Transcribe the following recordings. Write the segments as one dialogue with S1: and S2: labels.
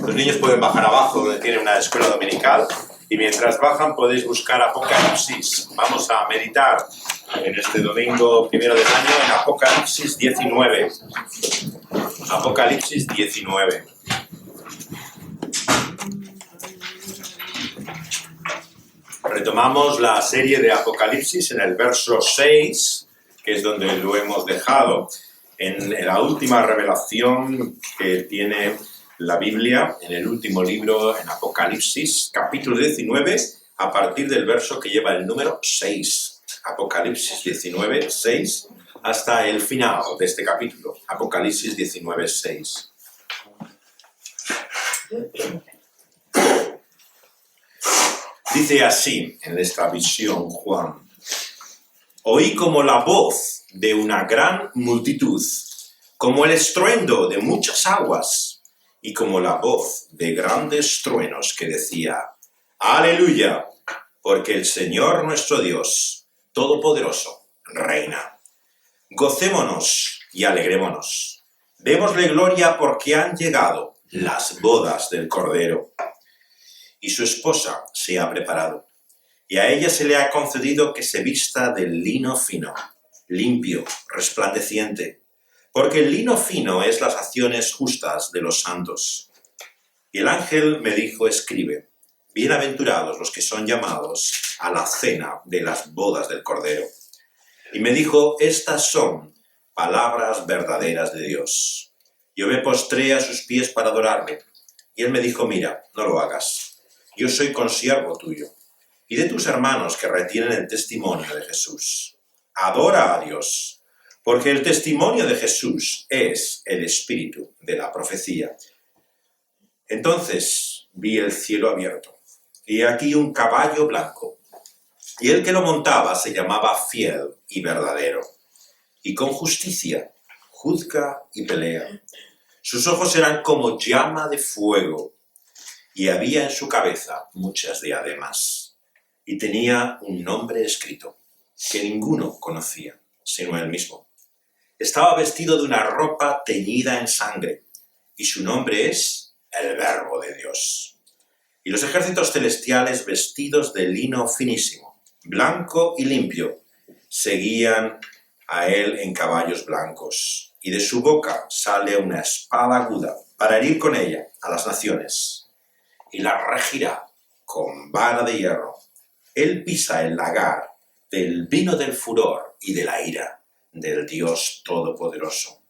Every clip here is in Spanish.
S1: Los niños pueden bajar abajo donde tienen una escuela dominical y mientras bajan podéis buscar Apocalipsis. Vamos a meditar en este domingo primero del año en Apocalipsis 19. Apocalipsis 19. Retomamos la serie de Apocalipsis en el verso 6, que es donde lo hemos dejado, en la última revelación que tiene la Biblia, en el último libro, en Apocalipsis, capítulo 19, a partir del verso que lleva el número 6. Apocalipsis 19, 6, hasta el final de este capítulo. Apocalipsis 19, 6. Dice así en esta visión Juan: oí como la voz de una gran multitud, como el estruendo de muchas aguas, y como la voz de grandes truenos que decía: ¡Aleluya! Porque el Señor nuestro Dios, Todopoderoso, reina. Gocémonos y alegrémonos. Démosle gloria porque han llegado las bodas del Cordero. Y su esposa se ha preparado, y a ella se le ha concedido que se vista de lino fino, limpio, resplandeciente, porque el lino fino es las acciones justas de los santos. Y el ángel me dijo: escribe, bienaventurados los que son llamados a la cena de las bodas del Cordero. Y me dijo: estas son palabras verdaderas de Dios. Yo me postré a sus pies para adorarle, y él me dijo: mira, no lo hagas. Yo soy consiervo tuyo y de tus hermanos que retienen el testimonio de Jesús. Adora a Dios, porque el testimonio de Jesús es el espíritu de la profecía. Entonces vi el cielo abierto, y aquí un caballo blanco, y el que lo montaba se llamaba Fiel y Verdadero, y con justicia juzga y pelea. Sus ojos eran como llama de fuego, y había en su cabeza muchas diademas, y tenía un nombre escrito, que ninguno conocía, sino él mismo. Estaba vestido de una ropa teñida en sangre, y su nombre es el Verbo de Dios. Y los ejércitos celestiales, vestidos de lino finísimo, blanco y limpio, seguían a él en caballos blancos, y de su boca sale una espada aguda, para herir con ella a las naciones, y la regirá con vara de hierro. Él pisa el lagar del vino del furor y de la ira del Dios Todopoderoso.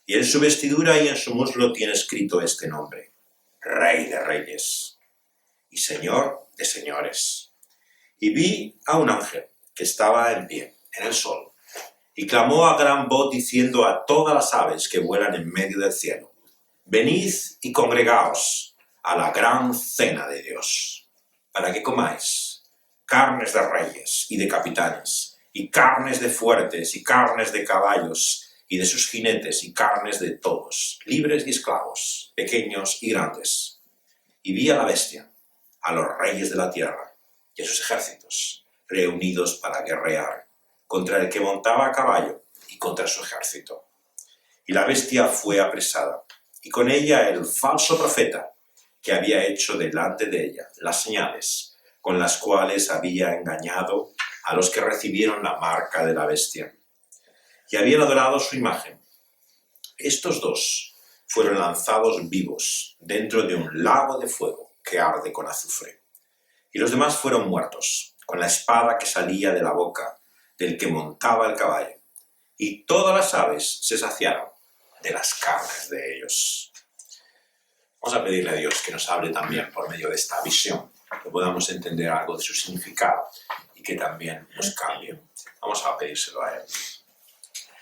S1: Y en su vestidura y en su muslo tiene escrito este nombre: Rey de Reyes y Señor de Señores. Y vi a un ángel que estaba en pie en el sol, y clamó a gran voz diciendo a todas las aves que vuelan en medio del cielo: venid y congregaos a la gran cena de Dios, para que comáis carnes de reyes y de capitanes, y carnes de fuertes, y carnes de caballos, y de sus jinetes, y carnes de todos, libres y esclavos, pequeños y grandes. Y vi a la bestia, a los reyes de la tierra, y a sus ejércitos, reunidos para guerrear, contra el que montaba a caballo, y contra su ejército. Y la bestia fue apresada, y con ella el falso profeta, que había hecho delante de ella las señales con las cuales había engañado a los que recibieron la marca de la bestia y habían adorado su imagen. Estos dos fueron lanzados vivos dentro de un lago de fuego que arde con azufre, y los demás fueron muertos con la espada que salía de la boca del que montaba el caballo, y todas las aves se saciaron de las carnes de ellos. Vamos a pedirle a Dios que nos hable también por medio de esta visión, que podamos entender algo de su significado y que también nos cambie. Vamos a pedírselo a Él.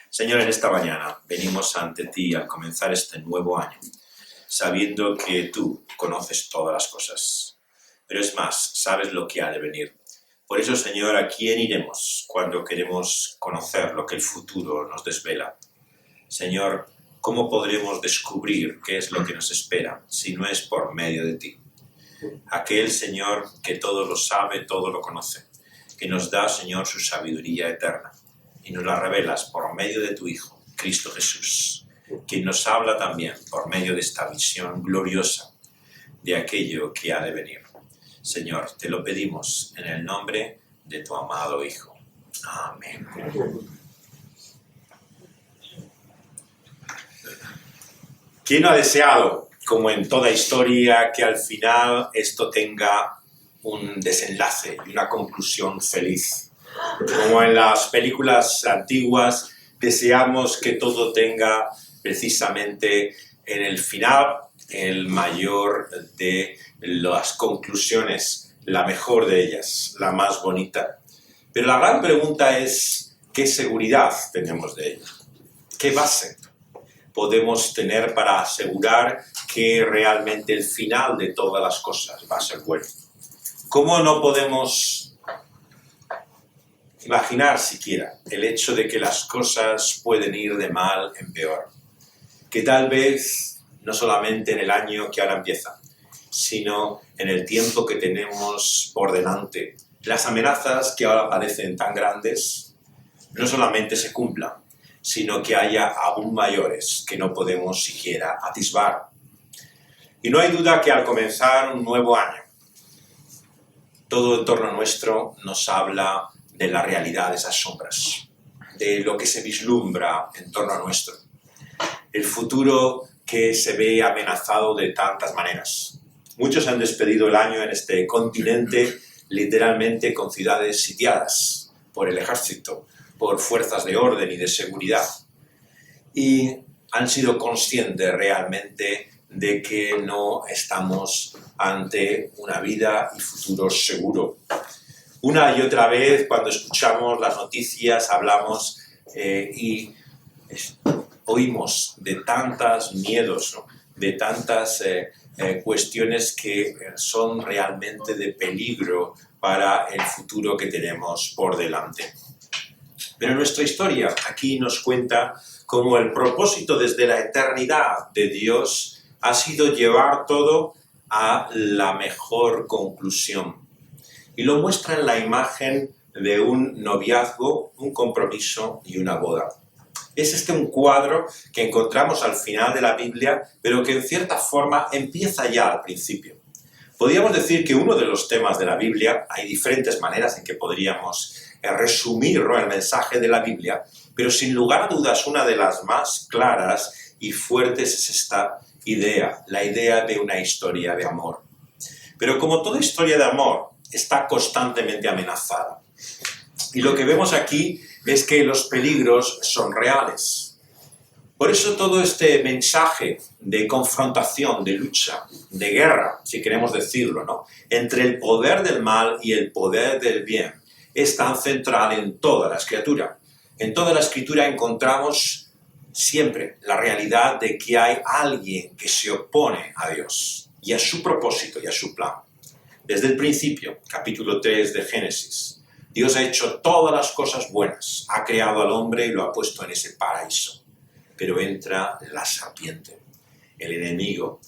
S1: Señor, en esta mañana venimos ante ti al comenzar este nuevo año, sabiendo que tú conoces todas las cosas, pero es más, sabes lo que ha de venir. Por eso, Señor, ¿a quién iremos cuando queremos conocer lo que el futuro nos desvela? Señor, ¿cómo podremos descubrir qué es lo que nos espera si no es por medio de ti? Aquel Señor que todo lo sabe, todo lo conoce, que nos da, Señor, su sabiduría eterna y nos la revelas por medio de tu Hijo, Cristo Jesús, quien nos habla también por medio de esta visión gloriosa de aquello que ha de venir. Señor, te lo pedimos en el nombre de tu amado Hijo. Amén. ¿Quién no ha deseado, como en toda historia, que al final esto tenga un desenlace y una conclusión feliz? Como en las películas antiguas, deseamos que todo tenga precisamente en el final el mayor de las conclusiones, la mejor de ellas, la más bonita. Pero la gran pregunta es, ¿qué seguridad tenemos de ello? ¿Qué base podemos tener para asegurar que realmente el final de todas las cosas va a ser bueno? ¿Cómo no podemos imaginar siquiera el hecho de que las cosas pueden ir de mal en peor? Que tal vez no solamente en el año que ahora empieza, sino en el tiempo que tenemos por delante, las amenazas que ahora parecen tan grandes no solamente se cumplan, sino que haya aún mayores que no podemos siquiera atisbar. Y no hay duda que al comenzar un nuevo año, todo en torno nuestro nos habla de la realidad de esas sombras, de lo que se vislumbra en torno a nuestro. El futuro que se ve amenazado de tantas maneras. Muchos han despedido el año en este continente literalmente con ciudades sitiadas por el ejército, por fuerzas de orden y de seguridad. Y han sido conscientes realmente de que no estamos ante una vida y futuro seguro. Una y otra vez, cuando escuchamos las noticias, hablamos y oímos de tantos miedos, ¿no? De tantas cuestiones que son realmente de peligro para el futuro que tenemos por delante. Pero nuestra historia aquí nos cuenta cómo el propósito desde la eternidad de Dios ha sido llevar todo a la mejor conclusión. Y lo muestra en la imagen de un noviazgo, un compromiso y una boda. Es un cuadro que encontramos al final de la Biblia, pero que en cierta forma empieza ya al principio. Podríamos decir que uno de los temas de la Biblia, hay diferentes maneras en que podríamos resumir, ¿no?, el mensaje de la Biblia, pero sin lugar a dudas una de las más claras y fuertes es esta idea, la idea de una historia de amor. Pero como toda historia de amor, está constantemente amenazada. Y lo que vemos aquí es que los peligros son reales. Por eso todo este mensaje de confrontación, de lucha, de guerra, si queremos decirlo, ¿no?, entre el poder del mal y el poder del bien, es tan central en toda la Escritura. En toda la Escritura encontramos siempre la realidad de que hay alguien que se opone a Dios y a su propósito y a su plan. Desde el principio, capítulo 3 de Génesis, Dios ha hecho todas las cosas buenas, ha creado al hombre y lo ha puesto en ese paraíso. Pero entra la serpiente, el enemigo,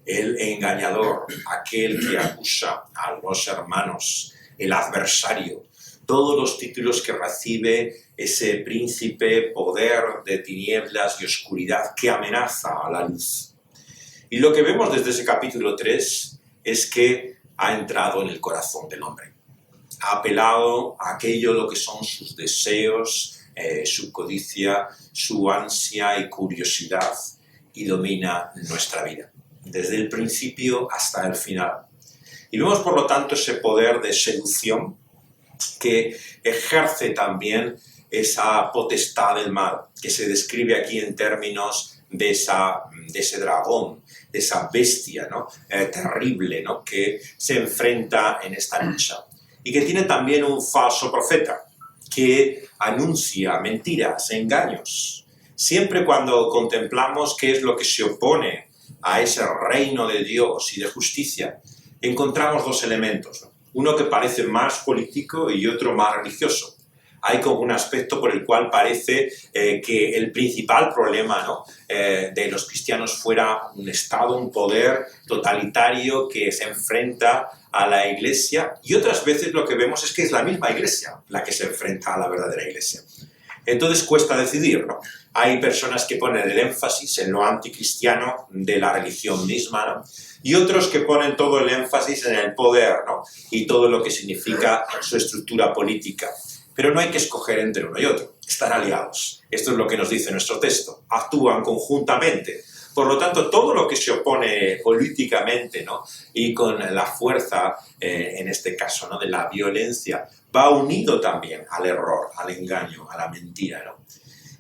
S1: el engañador, aquel que acusa a los hermanos, el adversario, todos los títulos que recibe ese príncipe, poder de tinieblas y oscuridad que amenaza a la luz. Y lo que vemos desde ese capítulo 3 es que ha entrado en el corazón del hombre. Ha apelado a aquello lo que son sus deseos, su codicia, su ansia y curiosidad, y domina nuestra vida, desde el principio hasta el final. Y vemos, por lo tanto, ese poder de seducción que ejerce también esa potestad del mal, que se describe aquí en términos de ese dragón, de esa bestia, ¿no?, terrible, ¿no?, que se enfrenta en esta lucha. Y que tiene también un falso profeta, que anuncia mentiras, engaños. Siempre cuando contemplamos qué es lo que se opone a ese reino de Dios y de justicia, encontramos dos elementos, ¿no? Uno que parece más político y otro más religioso. Hay como un aspecto por el cual parece que el principal problema, ¿no?, de los cristianos fuera un Estado, un poder totalitario que se enfrenta a la Iglesia, y otras veces lo que vemos es que es la misma Iglesia la que se enfrenta a la verdadera Iglesia. Entonces cuesta decidir, ¿no? Hay personas que ponen el énfasis en lo anticristiano de la religión misma, ¿no? Y otros que ponen todo el énfasis en el poder, ¿no? Y todo lo que significa su estructura política. Pero no hay que escoger entre uno y otro, están aliados. Esto es lo que nos dice nuestro texto, actúan conjuntamente. Por lo tanto, todo lo que se opone políticamente, ¿no? Y con la fuerza, en este caso, ¿no? De la violencia, va unido también al error, al engaño, a la mentira, ¿no?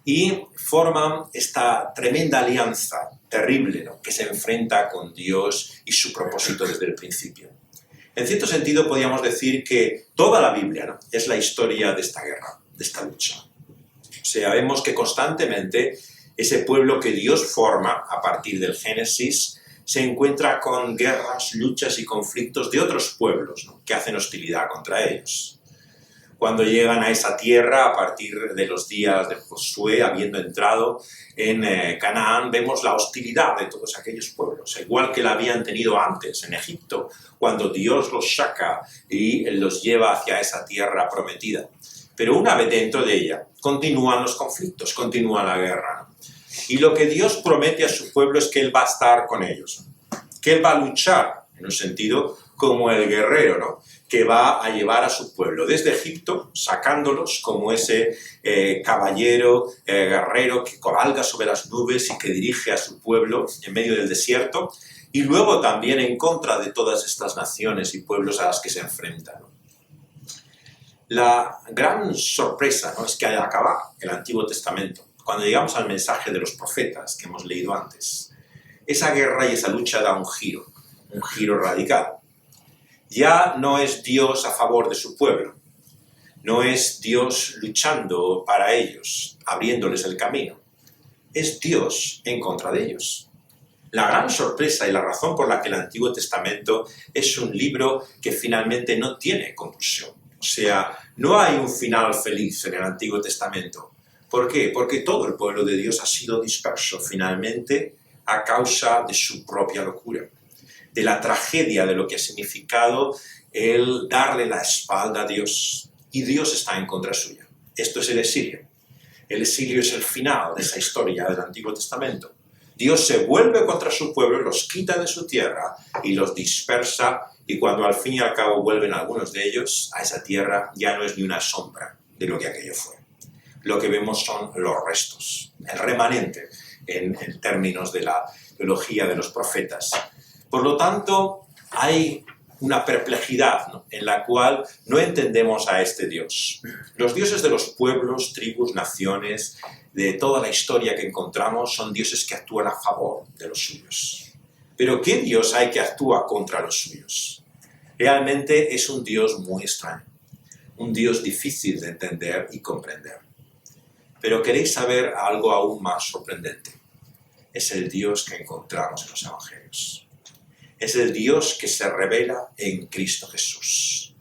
S1: Y forman esta tremenda alianza terrible, ¿no? Que se enfrenta con Dios y su propósito desde el principio. En cierto sentido, podríamos decir que toda la Biblia, ¿no? Es la historia de esta guerra, de esta lucha. O sea, vemos que constantemente ese pueblo que Dios forma a partir del Génesis se encuentra con guerras, luchas y conflictos de otros pueblos, ¿no? Que hacen hostilidad contra ellos. Cuando llegan a esa tierra, a partir de los días de Josué, habiendo entrado en Canaán, vemos la hostilidad de todos aquellos pueblos, igual que la habían tenido antes en Egipto, cuando Dios los saca y los lleva hacia esa tierra prometida. Pero una vez dentro de ella, continúan los conflictos, continúa la guerra, ¿no? Y lo que Dios promete a su pueblo es que Él va a estar con ellos, ¿no? Que Él va a luchar, en un sentido, como el guerrero, ¿no? Que va a llevar a su pueblo desde Egipto, sacándolos como ese caballero, guerrero que cabalga sobre las nubes y que dirige a su pueblo en medio del desierto, y luego también en contra de todas estas naciones y pueblos a las que se enfrentan, ¿no? La gran sorpresa, ¿no? Es que al acabar el Antiguo Testamento, cuando llegamos al mensaje de los profetas que hemos leído antes, esa guerra y esa lucha da un giro radical. Ya no es Dios a favor de su pueblo, no es Dios luchando para ellos, abriéndoles el camino, es Dios en contra de ellos. La gran sorpresa y la razón por la que el Antiguo Testamento es un libro que finalmente no tiene conclusión. O sea, no hay un final feliz en el Antiguo Testamento. ¿Por qué? Porque todo el pueblo de Dios ha sido disperso finalmente a causa de su propia locura, de la tragedia de lo que ha significado el darle la espalda a Dios. Y Dios está en contra suya. Esto es el exilio. El exilio es el final de esa historia del Antiguo Testamento. Dios se vuelve contra su pueblo, los quita de su tierra y los dispersa, y cuando al fin y al cabo vuelven algunos de ellos a esa tierra, ya no es ni una sombra de lo que aquello fue. Lo que vemos son los restos, el remanente en términos de la teología de los profetas. Por lo tanto, hay una perplejidad, ¿no? En la cual no entendemos a este Dios. Los dioses de los pueblos, tribus, naciones, de toda la historia que encontramos, son dioses que actúan a favor de los suyos. Pero ¿qué Dios hay que actúa contra los suyos? Realmente es un Dios muy extraño, un Dios difícil de entender y comprender. Pero queréis saber algo aún más sorprendente. Es el Dios que encontramos en los Evangelios. Es el Dios que se revela en Cristo Jesús.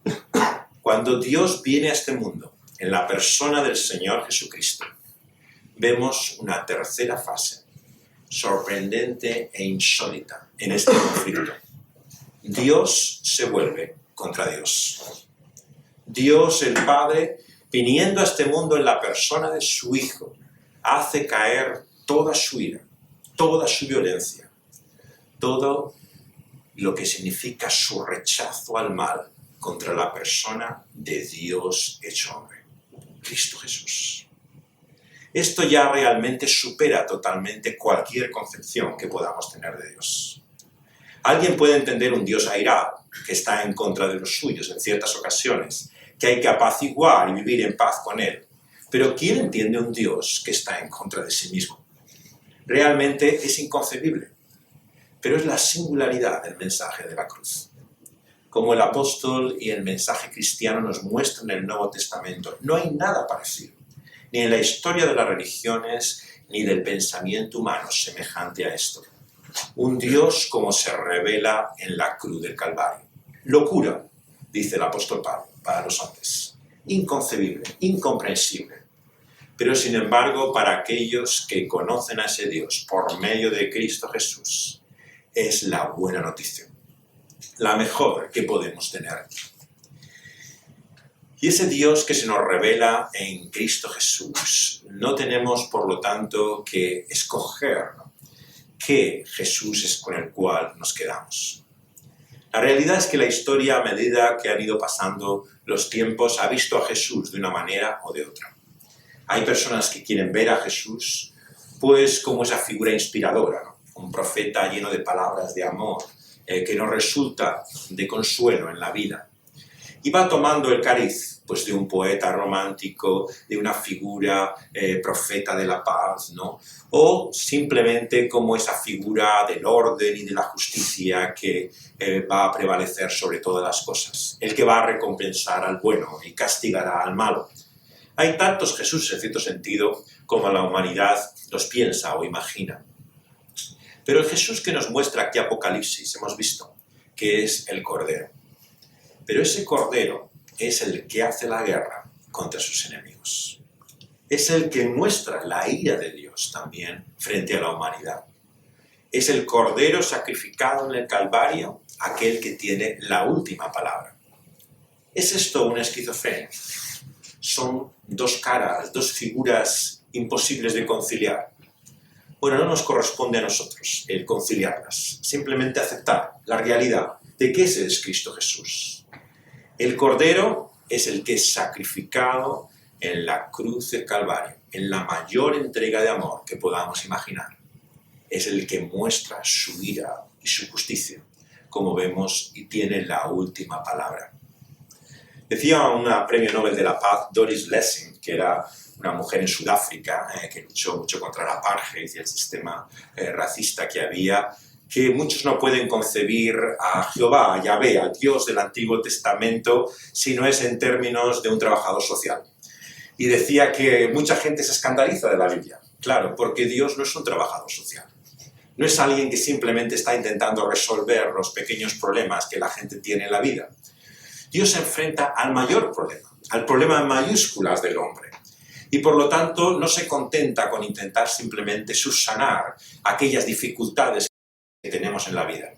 S1: Cuando Dios viene a este mundo, en la persona del Señor Jesucristo, vemos una tercera fase, sorprendente e insólita, en este conflicto. Dios se vuelve contra Dios. Dios, el Padre, viniendo a este mundo en la persona de su Hijo, hace caer toda su ira, toda su violencia, todo lo que significa su rechazo al mal contra la persona de Dios hecho hombre, Cristo Jesús. Esto ya realmente supera totalmente cualquier concepción que podamos tener de Dios. Alguien puede entender un Dios airado, que está en contra de los suyos en ciertas ocasiones, que hay que apaciguar y vivir en paz con él. Pero ¿quién entiende un Dios que está en contra de sí mismo? Realmente es inconcebible. Pero es la singularidad del mensaje de la cruz. Como el apóstol y el mensaje cristiano nos muestran en el Nuevo Testamento, no hay nada parecido, ni en la historia de las religiones, ni del pensamiento humano semejante a esto. Un Dios como se revela en la cruz del Calvario. Locura, dice el apóstol Pablo, para los hombres. Inconcebible, incomprensible. Pero sin embargo, para aquellos que conocen a ese Dios por medio de Cristo Jesús, es la buena noticia, la mejor que podemos tener. Y ese Dios que se nos revela en Cristo Jesús, no tenemos por lo tanto que escoger qué Jesús es con el cual nos quedamos. La realidad es que la historia, a medida que han ido pasando los tiempos, ha visto a Jesús de una manera o de otra. Hay personas que quieren ver a Jesús pues como esa figura inspiradora, ¿no? Un profeta lleno de palabras de amor, que nos resulta de consuelo en la vida. Y va tomando el cariz pues, de un poeta romántico, de una figura profeta de la paz, ¿no? O simplemente como esa figura del orden y de la justicia que va a prevalecer sobre todas las cosas, el que va a recompensar al bueno y castigará al malo. Hay tantos Jesús, en cierto sentido, como la humanidad los piensa o imagina. Pero el Jesús que nos muestra aquí Apocalipsis, hemos visto que es el Cordero. Pero ese Cordero es el que hace la guerra contra sus enemigos. Es el que muestra la ira de Dios también frente a la humanidad. Es el Cordero sacrificado en el Calvario, aquel que tiene la última palabra. ¿Es esto una esquizofrenia? Son dos caras, dos figuras imposibles de conciliar. Bueno, no nos corresponde a nosotros el conciliarlas, simplemente aceptar la realidad de que ese es Cristo Jesús. El Cordero es el que es sacrificado en la cruz del Calvario, en la mayor entrega de amor que podamos imaginar. Es el que muestra su ira y su justicia, como vemos, y tiene la última palabra. Decía una premio Nobel de la Paz, Doris Lessing, que era una mujer en Sudáfrica que luchó mucho contra el apartheid y el sistema racista que había, que muchos no pueden concebir a Jehová, a Yahvé, al Dios del Antiguo Testamento, si no es en términos de un trabajador social. Y decía que mucha gente se escandaliza de la Biblia. Claro, porque Dios no es un trabajador social. No es alguien que simplemente está intentando resolver los pequeños problemas que la gente tiene en la vida. Dios se enfrenta al mayor problema, al problema en mayúsculas del hombre. Y por lo tanto no se contenta con intentar simplemente subsanar aquellas dificultades que tenemos en la vida.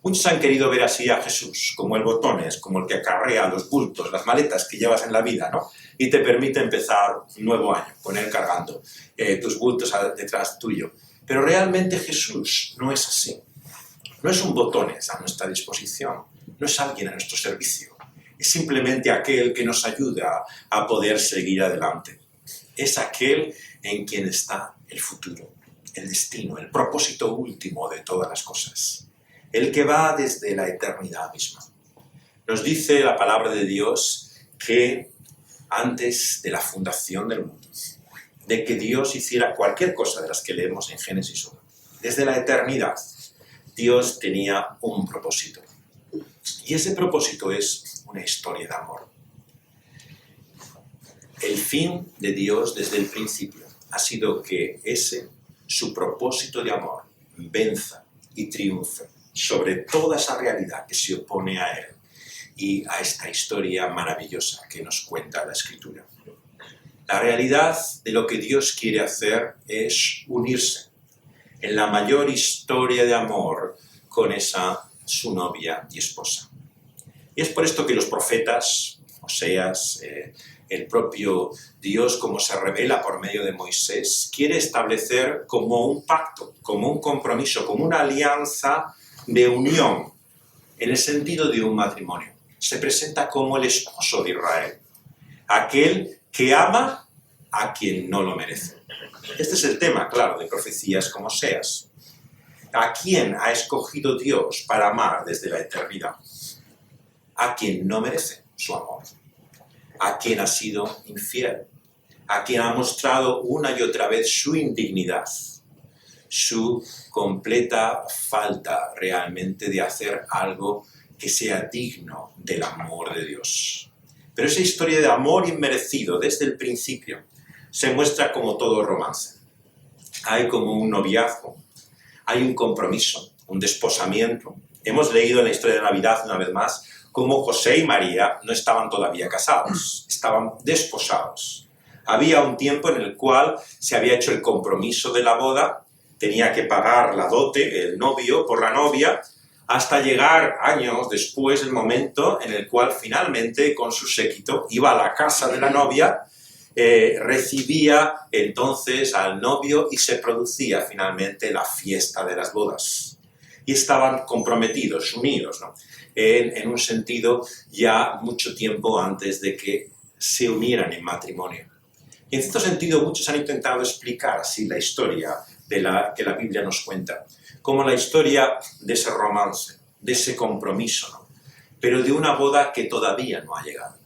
S1: Muchos han querido ver así a Jesús, como el botones, como el que acarrea los bultos, las maletas que llevas en la vida, ¿no? Y te permite empezar un nuevo año, poner cargando tus bultos detrás tuyo. Pero realmente Jesús no es así. No es un botones a nuestra disposición, no es alguien a nuestro servicio. Es simplemente aquel que nos ayuda a poder seguir adelante. Es aquel en quien está el futuro, el destino, el propósito último de todas las cosas. El que va desde la eternidad misma. Nos dice la palabra de Dios que antes de la fundación del mundo, de que Dios hiciera cualquier cosa de las que leemos en Génesis 1, desde la eternidad, Dios tenía un propósito. Y ese propósito es una historia de amor. El fin de Dios desde el principio ha sido que su propósito de amor, venza y triunfe sobre toda esa realidad que se opone a Él y a esta historia maravillosa que nos cuenta la Escritura. La realidad de lo que Dios quiere hacer es unirse en la mayor historia de amor con su novia y esposa. Y es por esto que los profetas, Oseas, el propio Dios, como se revela por medio de Moisés, quiere establecer como un pacto, como un compromiso, como una alianza de unión, en el sentido de un matrimonio. Se presenta como el esposo de Israel, aquel que ama a quien no lo merece. Este es el tema, claro, de profecías como Oseas. ¿A quién ha escogido Dios para amar desde la eternidad? A quien no merece su amor. A quien ha sido infiel, a quien ha mostrado una y otra vez su indignidad, su completa falta realmente de hacer algo que sea digno del amor de Dios. Pero esa historia de amor inmerecido desde el principio se muestra como todo romance. Hay como un noviazgo, hay un compromiso, un desposamiento. Hemos leído en la historia de Navidad una vez más cómo José y María no estaban todavía casados, estaban desposados. Había un tiempo en el cual se había hecho el compromiso de la boda, tenía que pagar la dote el novio por la novia, hasta llegar años después el momento en el cual finalmente con su séquito iba a la casa de la novia, recibía entonces al novio y se producía finalmente la fiesta de las bodas. Y estaban comprometidos, unidos, ¿no? En un sentido ya mucho tiempo antes de que se unieran en matrimonio. Y en cierto sentido muchos han intentado explicar así la historia que la Biblia nos cuenta, como la historia de ese romance, de ese compromiso, ¿no? Pero de una boda que todavía no ha llegado.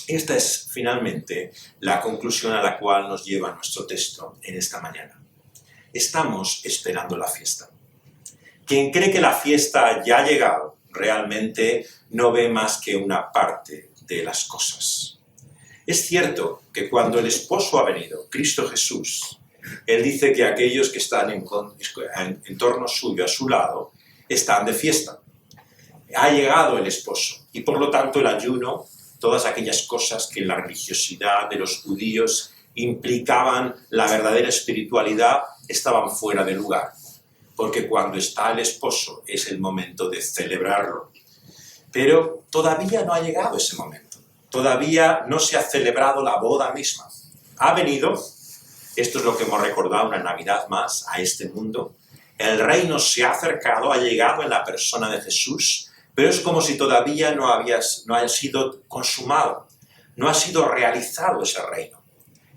S1: Esta es finalmente la conclusión a la cual nos lleva nuestro texto en esta mañana. Estamos esperando la fiesta. Quien cree que la fiesta ya ha llegado, realmente no ve más que una parte de las cosas. Es cierto que cuando el esposo ha venido, Cristo Jesús, Él dice que aquellos que están en torno suyo, a su lado, están de fiesta. Ha llegado el esposo y por lo tanto el ayuno, todas aquellas cosas que en la religiosidad de los judíos implicaban la verdadera espiritualidad, estaban fuera de lugar. Porque cuando está el esposo es el momento de celebrarlo. Pero todavía no ha llegado ese momento. Todavía no se ha celebrado la boda misma. Ha venido, esto es lo que hemos recordado una Navidad más, a este mundo. El reino se ha acercado, ha llegado en la persona de Jesús, pero es como si todavía no haya sido consumado, no ha sido realizado ese reino.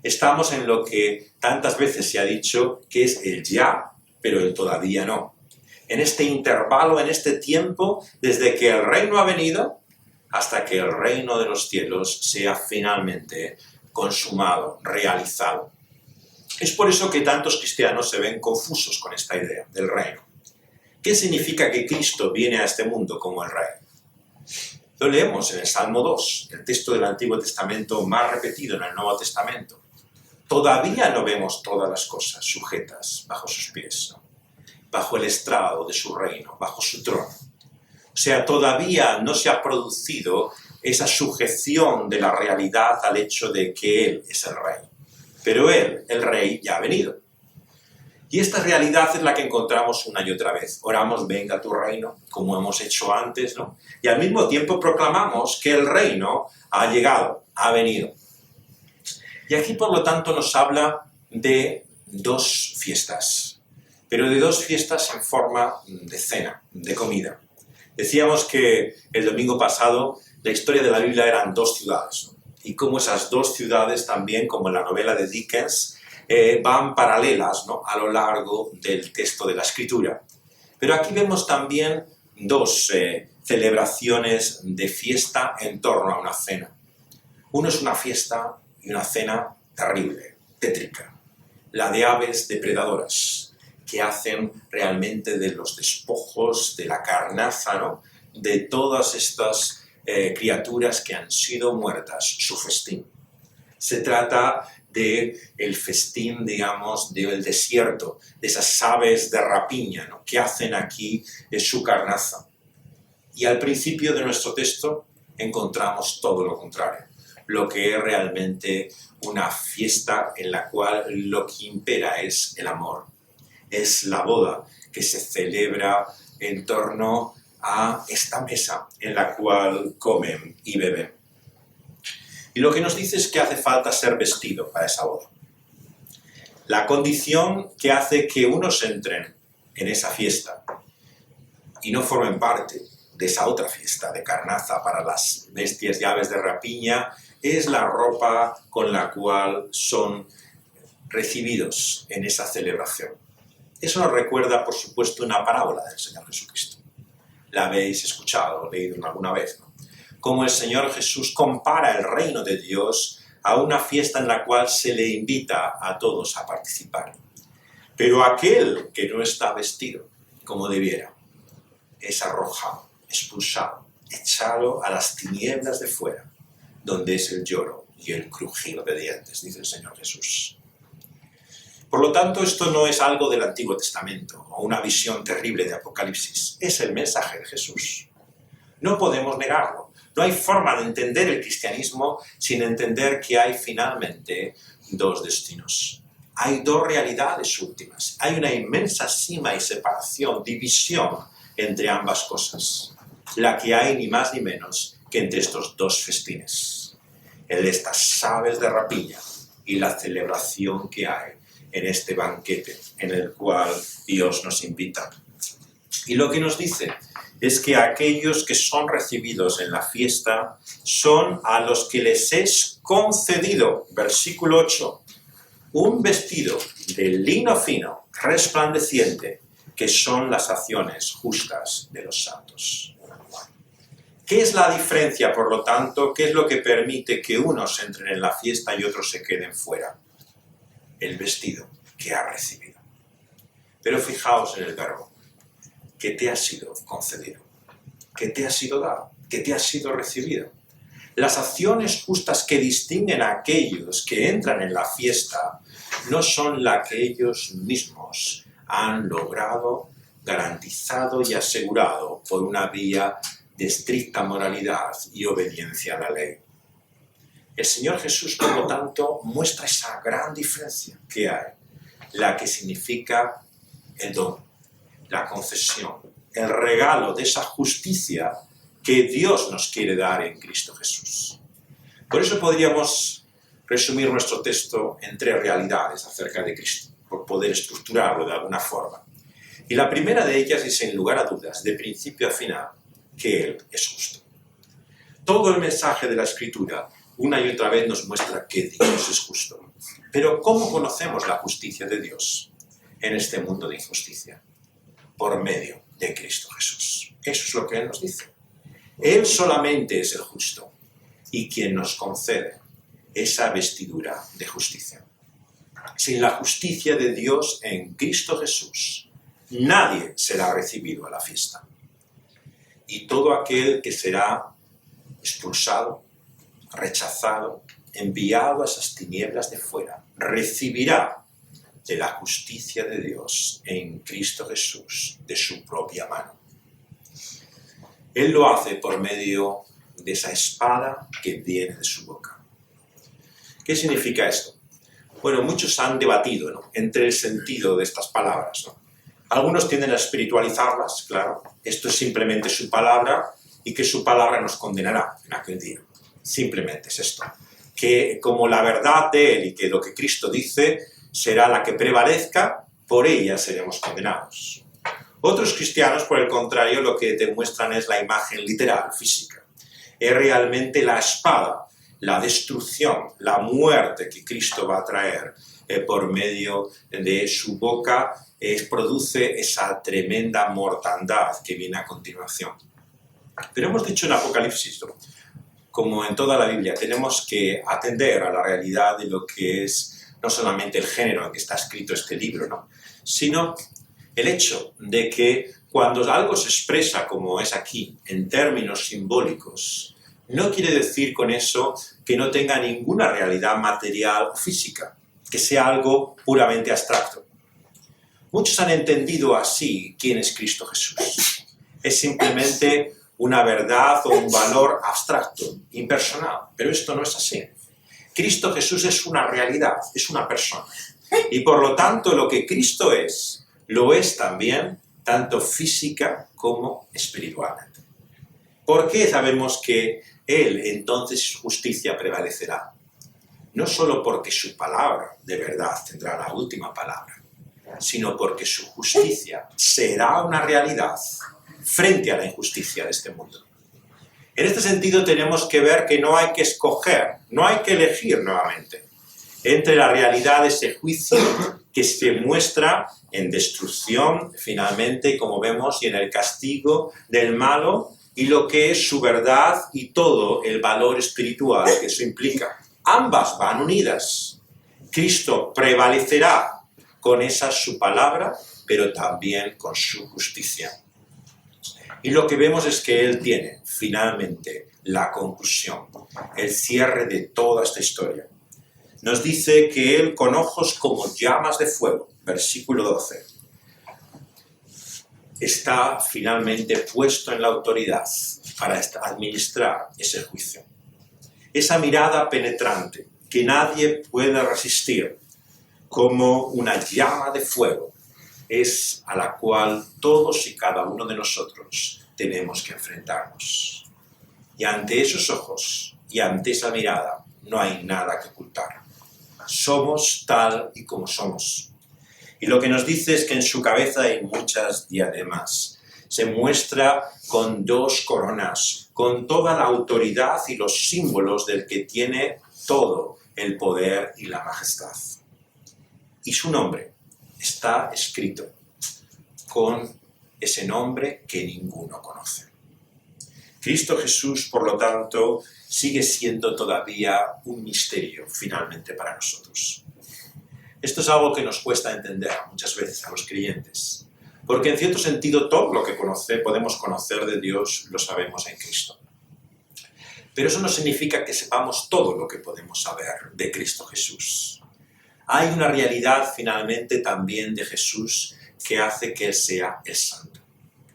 S1: Estamos en lo que tantas veces se ha dicho que es el ya, pero el todavía no. En este intervalo, en este tiempo, desde que el reino ha venido hasta que el reino de los cielos sea finalmente consumado, realizado. Es por eso que tantos cristianos se ven confusos con esta idea del reino. ¿Qué significa que Cristo viene a este mundo como el Rey? Lo leemos en el Salmo 2, el texto del Antiguo Testamento más repetido en el Nuevo Testamento. Todavía no vemos todas las cosas sujetas bajo sus pies, ¿no? Bajo el estrado de su reino, bajo su trono. O sea, todavía no se ha producido esa sujeción de la realidad al hecho de que Él es el Rey. Pero Él, el Rey, ya ha venido. Y esta realidad es la que encontramos una y otra vez. Oramos, venga tu reino, como hemos hecho antes, ¿no? Y al mismo tiempo proclamamos que el reino ha llegado, ha venido. Y aquí, por lo tanto, nos habla de dos fiestas, pero de dos fiestas en forma de cena, de comida. Decíamos que el domingo pasado la historia de la Biblia eran dos ciudades, ¿no? Y como esas dos ciudades también, como en la novela de Dickens, van paralelas, ¿no?, a lo largo del texto de la Escritura. Pero aquí vemos también dos celebraciones de fiesta en torno a una cena. Uno es una fiesta y una cena terrible, tétrica, la de aves depredadoras, que hacen realmente de los despojos, de la carnaza, ¿no?, de todas estas criaturas que han sido muertas, su festín. Se trata del festín, digamos, del desierto, de esas aves de rapiña, ¿no?, que hacen aquí su carnaza. Y al principio de nuestro texto encontramos todo lo contrario, lo que es realmente una fiesta en la cual lo que impera es el amor. Es la boda que se celebra en torno a esta mesa en la cual comen y beben. Y lo que nos dice es que hace falta ser vestido para esa boda. La condición que hace que unos entren en esa fiesta y no formen parte de esa otra fiesta de carnaza para las bestias y aves de rapiña es la ropa con la cual son recibidos en esa celebración. Eso nos recuerda, por supuesto, una parábola del Señor Jesucristo. La habéis escuchado o leído alguna vez, ¿no? Cómo el Señor Jesús compara el reino de Dios a una fiesta en la cual se le invita a todos a participar. Pero aquel que no está vestido como debiera es arrojado, expulsado, echado a las tinieblas de fuera, donde es el lloro y el crujir de dientes, dice el Señor Jesús. Por lo tanto, esto no es algo del Antiguo Testamento o una visión terrible de Apocalipsis. Es el mensaje de Jesús. No podemos negarlo. No hay forma de entender el cristianismo sin entender que hay finalmente dos destinos. Hay dos realidades últimas. Hay una inmensa sima y separación, división entre ambas cosas, la que hay ni más ni menos que entre estos dos festines, el de estas aves de rapiña y la celebración que hay en este banquete en el cual Dios nos invita. Y lo que nos dice es que aquellos que son recibidos en la fiesta son a los que les es concedido, versículo 8, un vestido de lino fino, resplandeciente, que son las acciones justas de los santos. ¿Qué es la diferencia, por lo tanto? ¿Qué es lo que permite que unos entren en la fiesta y otros se queden fuera? El vestido que ha recibido. Pero fijaos en el verbo. ¿Qué te ha sido concedido? ¿Qué te ha sido dado? ¿Qué te ha sido recibido? Las acciones justas que distinguen a aquellos que entran en la fiesta no son las que ellos mismos han logrado, garantizado y asegurado por una vía de estricta moralidad y obediencia a la ley. El Señor Jesús, por lo tanto, muestra esa gran diferencia que hay, la que significa el don, la concesión, el regalo de esa justicia que Dios nos quiere dar en Cristo Jesús. Por eso podríamos resumir nuestro texto en tres realidades acerca de Cristo, por poder estructurarlo de alguna forma. Y la primera de ellas es, sin lugar a dudas, de principio a final, que Él es justo. Todo el mensaje de la Escritura una y otra vez nos muestra que Dios es justo. Pero ¿cómo conocemos la justicia de Dios en este mundo de injusticia? Por medio de Cristo Jesús. Eso es lo que Él nos dice. Él solamente es el justo y quien nos concede esa vestidura de justicia. Sin la justicia de Dios en Cristo Jesús, nadie será recibido a la fiesta. Y todo aquel que será expulsado, rechazado, enviado a esas tinieblas de fuera, recibirá de la justicia de Dios en Cristo Jesús de su propia mano. Él lo hace por medio de esa espada que viene de su boca. ¿Qué significa esto? Bueno, muchos han debatido, ¿no?, entre el sentido de estas palabras, ¿no? Algunos tienden a espiritualizarlas, claro. Esto es simplemente su palabra y que su palabra nos condenará en aquel día. Simplemente es esto. Que como la verdad de Él y que lo que Cristo dice será la que prevalezca, por ella seremos condenados. Otros cristianos, por el contrario, lo que demuestran es la imagen literal, física. Es realmente la espada, la destrucción, la muerte que Cristo va a traer por medio de su boca, produce esa tremenda mortandad que viene a continuación. Pero hemos dicho en Apocalipsis, ¿no?, como en toda la Biblia, tenemos que atender a la realidad de lo que es no solamente el género en que está escrito este libro, ¿no?, sino el hecho de que cuando algo se expresa como es aquí, en términos simbólicos, no quiere decir con eso que no tenga ninguna realidad material o física, que sea algo puramente abstracto. Muchos han entendido así quién es Cristo Jesús. Es simplemente una verdad o un valor abstracto, impersonal, pero esto no es así. Cristo Jesús es una realidad, es una persona. Y por lo tanto, lo que Cristo es, lo es también, tanto física como espiritualmente. ¿Por qué sabemos que Él, entonces, su justicia prevalecerá? No solo porque su palabra de verdad tendrá la última palabra, sino porque su justicia será una realidad frente a la injusticia de este mundo. En este sentido tenemos que ver que no hay que escoger, no hay que elegir nuevamente entre la realidad de ese juicio que se muestra en destrucción finalmente, como vemos, y en el castigo del malo, y lo que es su verdad y todo el valor espiritual que eso implica. Ambas van unidas. Cristo prevalecerá con esa su palabra, pero también con su justicia. Y lo que vemos es que Él tiene finalmente la conclusión, el cierre de toda esta historia. Nos dice que Él, con ojos como llamas de fuego, versículo 12, está finalmente puesto en la autoridad para administrar ese juicio. Esa mirada penetrante que nadie puede resistir, como una llama de fuego, es a la cual todos y cada uno de nosotros tenemos que enfrentarnos. Y ante esos ojos y ante esa mirada no hay nada que ocultar. Somos tal y como somos. Y lo que nos dice es que en su cabeza hay muchas diademas. Se muestra con 2 coronas, con toda la autoridad y los símbolos del que tiene todo el poder y la majestad. Y su nombre está escrito con ese nombre que ninguno conoce. Cristo Jesús, por lo tanto, sigue siendo todavía un misterio finalmente para nosotros. Esto es algo que nos cuesta entender muchas veces a los creyentes, porque en cierto sentido todo lo que podemos conocer de Dios lo sabemos en Cristo. Pero eso no significa que sepamos todo lo que podemos saber de Cristo Jesús. Hay una realidad finalmente también de Jesús que hace que Él sea el santo.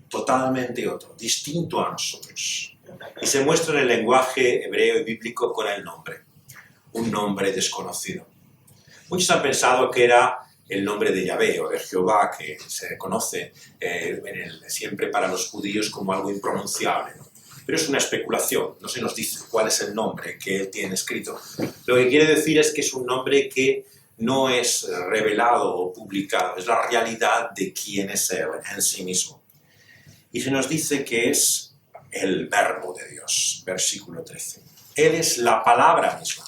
S1: Totalmente otro, distinto a nosotros. Y se muestra en el lenguaje hebreo y bíblico con el nombre. Un nombre desconocido. Muchos han pensado que era el nombre de Yahvé o de Jehová, que se conoce siempre para los judíos como algo impronunciable, ¿no? Pero es una especulación, no se nos dice cuál es el nombre que Él tiene escrito. Lo que quiere decir es que es un nombre que no es revelado o publicado, es la realidad de quién es Él en sí mismo. Y se nos dice que es el Verbo de Dios, versículo 13. Él es la palabra misma.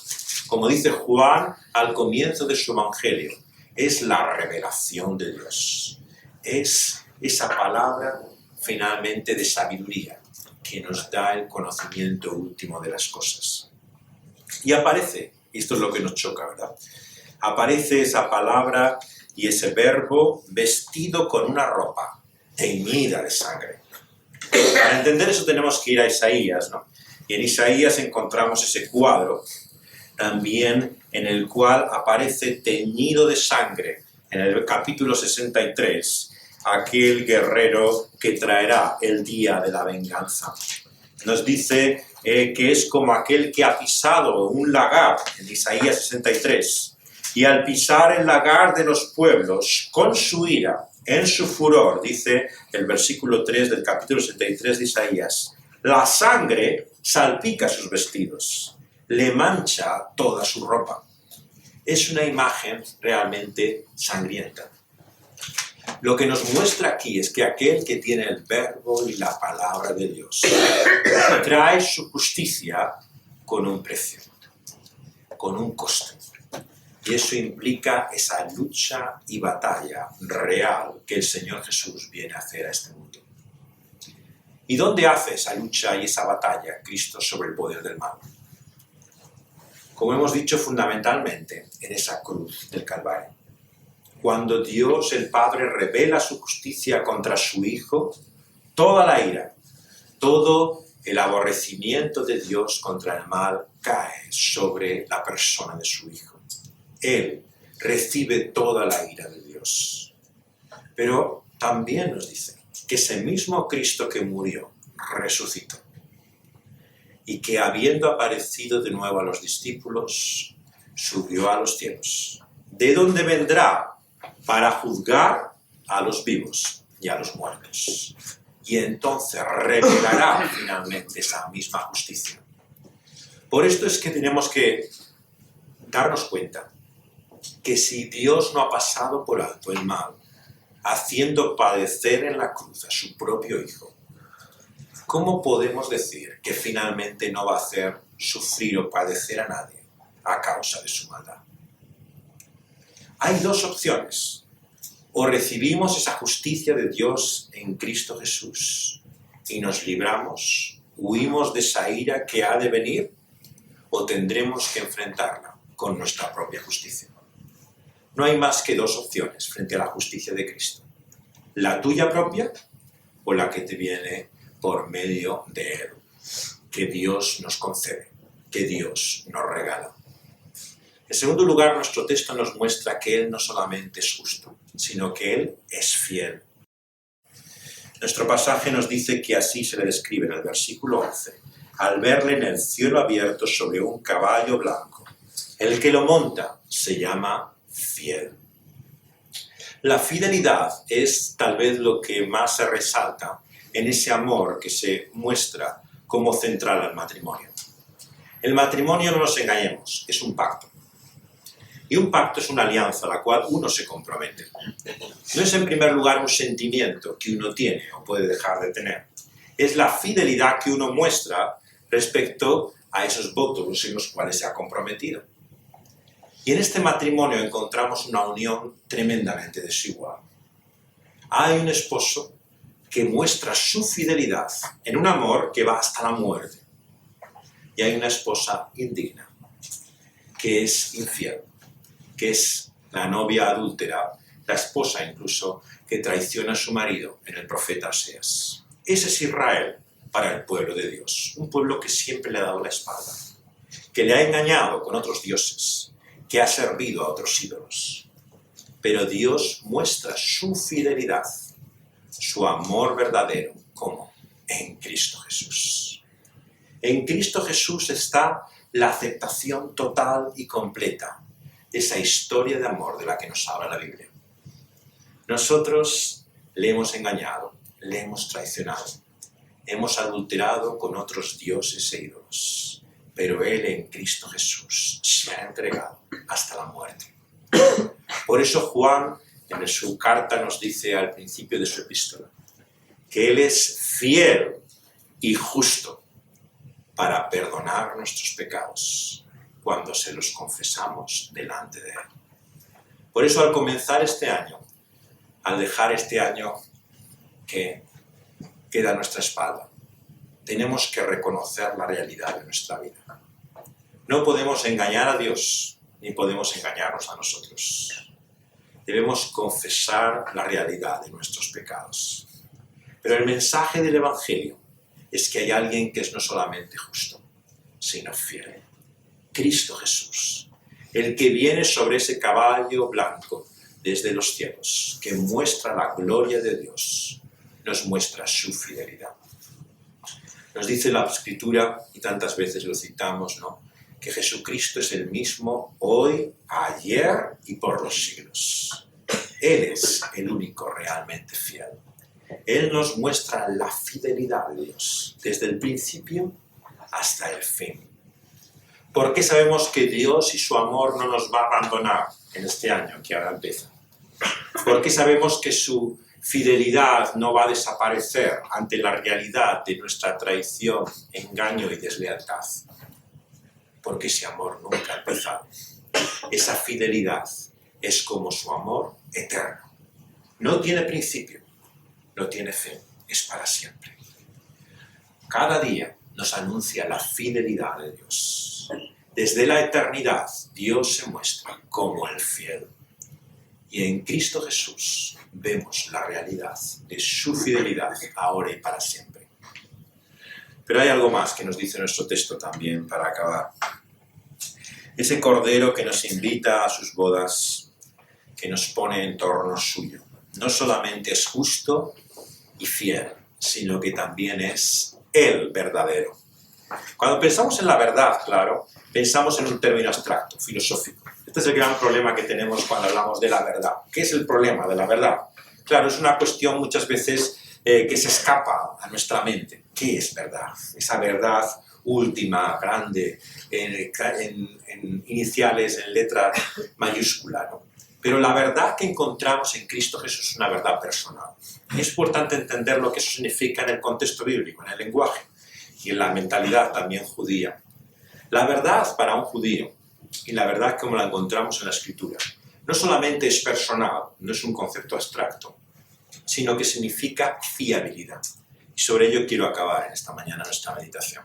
S1: Como dice Juan al comienzo de su Evangelio, es la revelación de Dios. Es esa palabra finalmente de sabiduría que nos da el conocimiento último de las cosas. Y aparece, y esto es lo que nos choca, ¿verdad? Aparece esa palabra y ese verbo vestido con una ropa teñida de sangre. Para entender eso tenemos que ir a Isaías, ¿no? Y en Isaías encontramos ese cuadro también en el cual aparece teñido de sangre en el capítulo 63, aquel guerrero que traerá el día de la venganza. Nos dice que es como aquel que ha pisado un lagar, en Isaías 63, y al pisar el lagar de los pueblos, con su ira, en su furor, dice el versículo 3 del capítulo 63 de Isaías, la sangre salpica sus vestidos, le mancha toda su ropa. Es una imagen realmente sangrienta. Lo que nos muestra aquí es que aquel que tiene el verbo y la palabra de Dios trae su justicia con un precio, con un coste. Y eso implica esa lucha y batalla real que el Señor Jesús viene a hacer a este mundo. ¿Y dónde hace esa lucha y esa batalla Cristo sobre el poder del mal? Como hemos dicho, fundamentalmente en esa cruz del Calvario. Cuando Dios el Padre revela su justicia contra su Hijo, toda la ira, todo el aborrecimiento de Dios contra el mal cae sobre la persona de su Hijo. Él recibe toda la ira de Dios. Pero también nos dice que ese mismo Cristo que murió, resucitó. Y que habiendo aparecido de nuevo a los discípulos, subió a los cielos, de donde vendrá para juzgar a los vivos y a los muertos. Y entonces revelará finalmente esa misma justicia. Por esto es que tenemos que darnos cuenta que si Dios no ha pasado por alto el mal, haciendo padecer en la cruz a su propio Hijo, ¿cómo podemos decir que finalmente no va a hacer sufrir o padecer a nadie a causa de su maldad? Hay 2 opciones. O recibimos esa justicia de Dios en Cristo Jesús y nos libramos, huimos de esa ira que ha de venir, o tendremos que enfrentarla con nuestra propia justicia. No hay más que 2 opciones frente a la justicia de Cristo. La tuya propia o la que te viene por medio de Él, que Dios nos concede, que Dios nos regala. En segundo lugar, nuestro texto nos muestra que Él no solamente es justo, sino que Él es fiel. Nuestro pasaje nos dice que así se le describe en el versículo 11, al verle en el cielo abierto sobre un caballo blanco. El que lo monta se llama fiel. La fidelidad es tal vez lo que más se resalta en ese amor que se muestra como central al matrimonio. El matrimonio, no nos engañemos, es un pacto. Y un pacto es una alianza a la cual uno se compromete. No es en primer lugar un sentimiento que uno tiene o puede dejar de tener. Es la fidelidad que uno muestra respecto a esos votos en los cuales se ha comprometido. Y en este matrimonio encontramos una unión tremendamente desigual. Hay un esposo que muestra su fidelidad en un amor que va hasta la muerte. Y hay una esposa indigna, que es infiel, que es la novia adúltera, la esposa incluso que traiciona a su marido en el profeta Oseas. Ese es Israel para el pueblo de Dios, un pueblo que siempre le ha dado la espalda, que le ha engañado con otros dioses, que ha servido a otros ídolos. Pero Dios muestra su fidelidad, su amor verdadero, ¿cómo? En Cristo Jesús. En Cristo Jesús está la aceptación total y completa de esa historia de amor de la que nos habla la Biblia. Nosotros le hemos engañado, le hemos traicionado, hemos adulterado con otros dioses e ídolos, pero Él en Cristo Jesús se ha entregado hasta la muerte. Por eso Juan en su carta nos dice al principio de su epístola que Él es fiel y justo para perdonar nuestros pecados cuando se los confesamos delante de Él. Por eso al comenzar este año, al dejar este año que queda a nuestra espalda, tenemos que reconocer la realidad de nuestra vida. No podemos engañar a Dios, ni podemos engañarnos a nosotros. Debemos confesar la realidad de nuestros pecados. Pero el mensaje del Evangelio es que hay alguien que es no solamente justo, sino fiel. Cristo Jesús, el que viene sobre ese caballo blanco desde los cielos, que muestra la gloria de Dios, nos muestra su fidelidad. Nos dice la Escritura, y tantas veces lo citamos, ¿no?, que Jesucristo es el mismo hoy, ayer y por los siglos. Él es el único realmente fiel. Él nos muestra la fidelidad de Dios, desde el principio hasta el fin. ¿Por qué sabemos que Dios y su amor no nos va a abandonar en este año que ahora empieza? ¿Por qué sabemos que su fidelidad no va a desaparecer ante la realidad de nuestra traición, engaño y deslealtad? Porque ese amor nunca ha empezado. Esa fidelidad es como su amor eterno. No tiene principio, no tiene fin, es para siempre. Cada día nos anuncia la fidelidad de Dios. Desde la eternidad, Dios se muestra como el fiel. Y en Cristo Jesús vemos la realidad de su fidelidad ahora y para siempre. Pero hay algo más que nos dice nuestro texto también para acabar. Ese Cordero que nos invita a sus bodas, que nos pone en torno suyo, no solamente es justo y fiel, sino que también es el verdadero. Cuando pensamos en la verdad, claro, pensamos en un término abstracto, filosófico. Este es el gran problema que tenemos cuando hablamos de la verdad. ¿Qué es el problema de la verdad? Claro, es una cuestión muchas veces que se escapa a nuestra mente. ¿Qué es verdad? Esa verdad última, grande, en iniciales, en letra mayúscula, ¿no? Pero la verdad que encontramos en Cristo Jesús es una verdad personal. Es importante entender lo que eso significa en el contexto bíblico, en el lenguaje y en la mentalidad también judía. La verdad para un judío y la verdad como la encontramos en la Escritura no solamente es personal, no es un concepto abstracto, sino que significa fiabilidad. Y sobre ello quiero acabar en esta mañana nuestra meditación.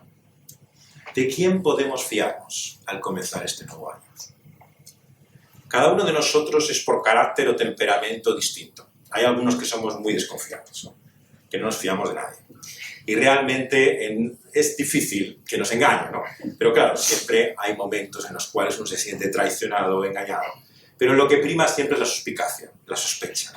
S1: ¿De quién podemos fiarnos al comenzar este nuevo año? Cada uno de nosotros es por carácter o temperamento distinto. Hay algunos que somos muy desconfiados, ¿no?, que no nos fiamos de nadie. Y realmente es difícil que nos engañen, ¿no? Pero claro, siempre hay momentos en los cuales uno se siente traicionado o engañado. Pero lo que prima siempre es la suspicacia, la sospecha.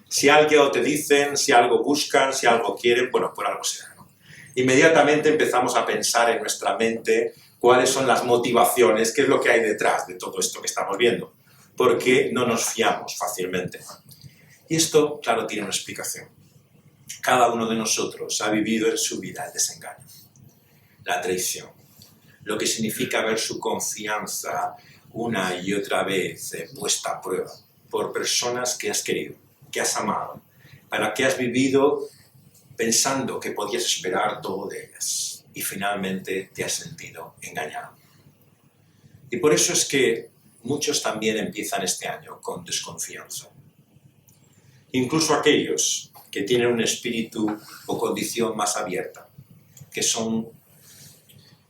S1: Si algo te dicen, si algo buscan, si algo quieren, bueno, por algo será, ¿no? Inmediatamente empezamos a pensar en nuestra mente cuáles son las motivaciones, qué es lo que hay detrás de todo esto que estamos viendo. Porque no nos fiamos fácilmente. Y esto, claro, tiene una explicación. Cada uno de nosotros ha vivido en su vida el desengaño, la traición, lo que significa ver su confianza una y otra vez puesta a prueba por personas que has querido, que has amado, para que has vivido pensando que podías esperar todo de ellas y finalmente te has sentido engañado. Y por eso es que muchos también empiezan este año con desconfianza. Incluso aquellos que tienen un espíritu o condición más abierta, que son,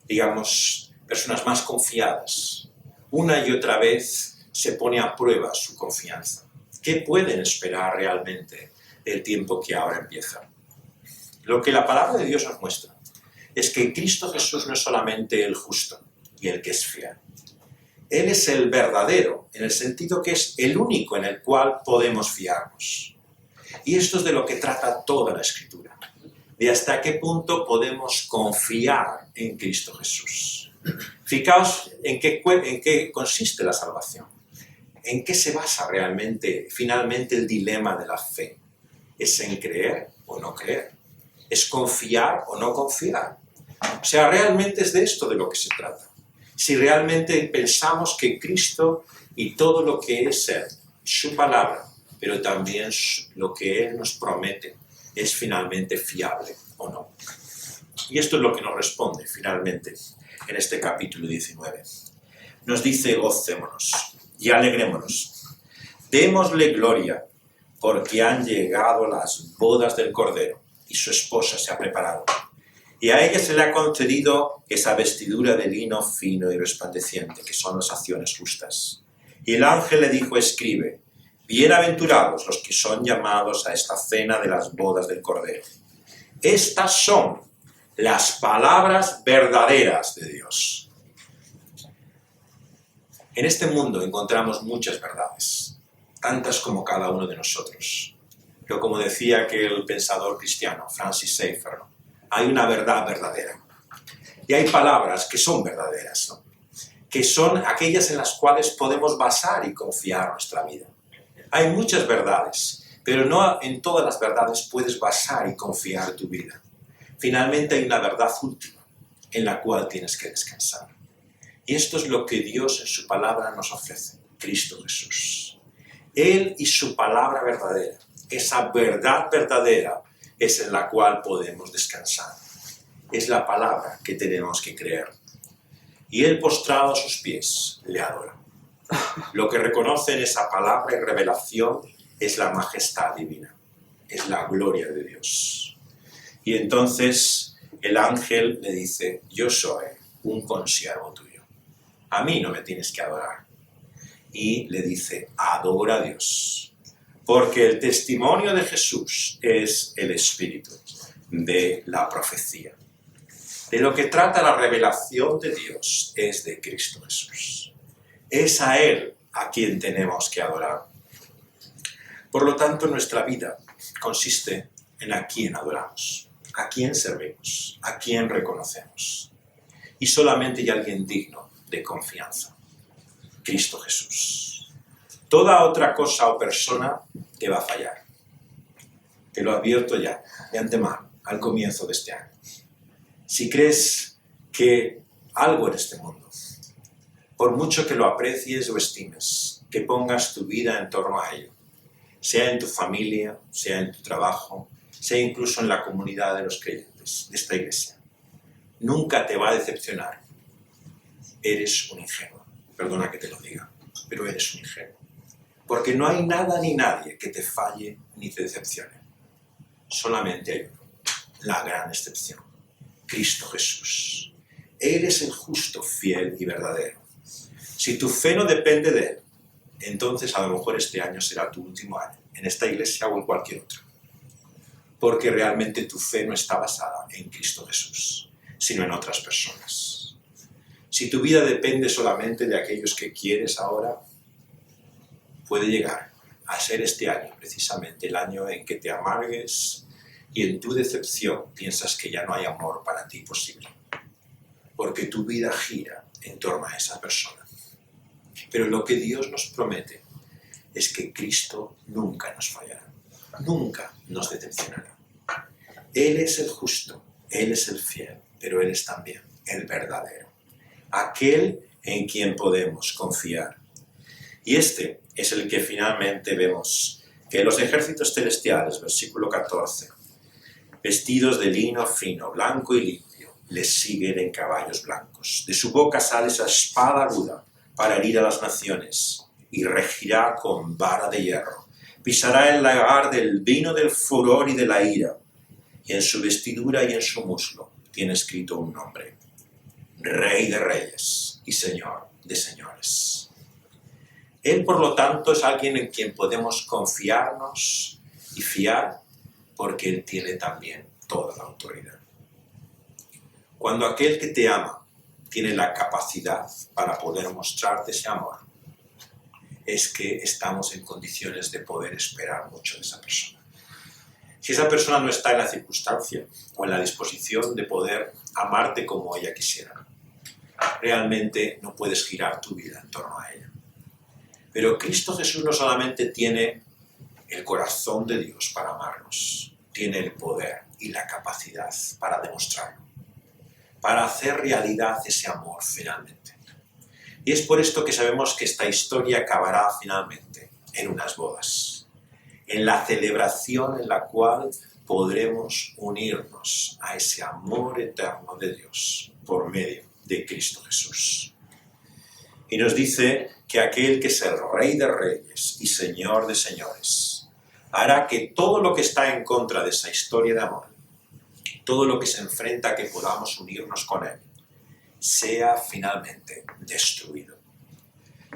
S1: digamos, personas más confiadas. Una y otra vez se pone a prueba su confianza. ¿Qué pueden esperar realmente del tiempo que ahora empieza? Lo que la palabra de Dios nos muestra es que Cristo Jesús no es solamente el justo y el que es fiel. Él es el verdadero, en el sentido que es el único en el cual podemos fiarnos. Y esto es de lo que trata toda la Escritura, de hasta qué punto podemos confiar en Cristo Jesús. Fijaos en qué consiste la salvación, en qué se basa realmente, finalmente, el dilema de la fe. ¿Es en creer o no creer? ¿Es confiar o no confiar? O sea, realmente es de esto de lo que se trata. Si realmente pensamos que Cristo y todo lo que es Él, su palabra, pero también lo que Él nos promete, es finalmente fiable o no. Y esto es lo que nos responde finalmente en este capítulo 19. Nos dice: gocémonos y alegrémonos, démosle gloria, porque han llegado las bodas del Cordero y su esposa se ha preparado. Y a ella se le ha concedido esa vestidura de lino fino y resplandeciente, que son las acciones justas. Y el ángel le dijo: escribe, bienaventurados los que son llamados a esta cena de las bodas del Cordero. Estas son las palabras verdaderas de Dios. En este mundo encontramos muchas verdades, tantas como cada uno de nosotros. Pero como decía aquel pensador cristiano, Francis Schaeffer, hay una verdad verdadera. Y hay palabras que son verdaderas, ¿no? Que son aquellas en las cuales podemos basar y confiar nuestra vida. Hay muchas verdades, pero no en todas las verdades puedes basar y confiar tu vida. Finalmente hay una verdad última en la cual tienes que descansar. Y esto es lo que Dios en su palabra nos ofrece, Cristo Jesús. Él y su palabra verdadera, esa verdad verdadera, es en la cual podemos descansar. Es la palabra que tenemos que creer. Y Él, postrado a sus pies, le adora. Lo que reconoce en esa palabra y revelación es la majestad divina, es la gloria de Dios. Y entonces el ángel le dice: yo soy un consiervo tuyo. A mí no me tienes que adorar. Y le dice: adora a Dios. Porque el testimonio de Jesús es el espíritu de la profecía. De lo que trata la revelación de Dios es de Cristo Jesús. Es a Él a quien tenemos que adorar. Por lo tanto, nuestra vida consiste en a quién adoramos, a quién servimos, a quién reconocemos. Y solamente hay alguien digno de confianza: Cristo Jesús. Toda otra cosa o persona te va a fallar. Te lo advierto ya, de antemano, al comienzo de este año. Si crees que algo en este mundo, por mucho que lo aprecies o estimes, que pongas tu vida en torno a ello, sea en tu familia, sea en tu trabajo, sea incluso en la comunidad de los creyentes de esta iglesia, nunca te va a decepcionar. Eres un ingenuo. Perdona que te lo diga, pero eres un ingenuo. Porque no hay nada ni nadie que te falle ni te decepcione. Solamente hay uno, la gran excepción: Cristo Jesús. Él es el justo, fiel y verdadero. Si tu fe no depende de Él, entonces a lo mejor este año será tu último año, en esta iglesia o en cualquier otra. Porque realmente tu fe no está basada en Cristo Jesús, sino en otras personas. Si tu vida depende solamente de aquellos que quieres ahora, puede llegar a ser este año precisamente el año en que te amargues y en tu decepción piensas que ya no hay amor para ti posible, porque tu vida gira en torno a esa persona. Pero lo que Dios nos promete es que Cristo nunca nos fallará. nunca nos decepcionará. Él es el justo, Él es el fiel, pero Él es también el verdadero, aquel en quien podemos confiar. Y este es el que finalmente vemos que los ejércitos celestiales, versículo 14, vestidos de lino fino, blanco y limpio, les siguen en caballos blancos. De su boca sale esa espada aguda para herir a las naciones, y regirá con vara de hierro. Pisará el lagar del vino del furor y de la ira, y en su vestidura y en su muslo tiene escrito un nombre: Rey de Reyes y Señor de Señores. Él, por lo tanto, es alguien en quien podemos confiarnos y fiar, porque Él tiene también toda la autoridad. Cuando aquel que te ama tiene la capacidad para poder mostrarte ese amor, es que estamos en condiciones de poder esperar mucho de esa persona. Si esa persona no está en la circunstancia o en la disposición de poder amarte como ella quisiera, realmente no puedes girar tu vida en torno a ella. Pero Cristo Jesús no solamente tiene el corazón de Dios para amarnos, tiene el poder y la capacidad para demostrarlo, para hacer realidad ese amor finalmente. Y es por esto que sabemos que esta historia acabará finalmente en unas bodas, en la celebración en la cual podremos unirnos a ese amor eterno de Dios por medio de Cristo Jesús. Y nos dice que aquel que es el Rey de Reyes y Señor de Señores hará que todo lo que está en contra de esa historia de amor, todo lo que se enfrenta a que podamos unirnos con Él, sea finalmente destruido.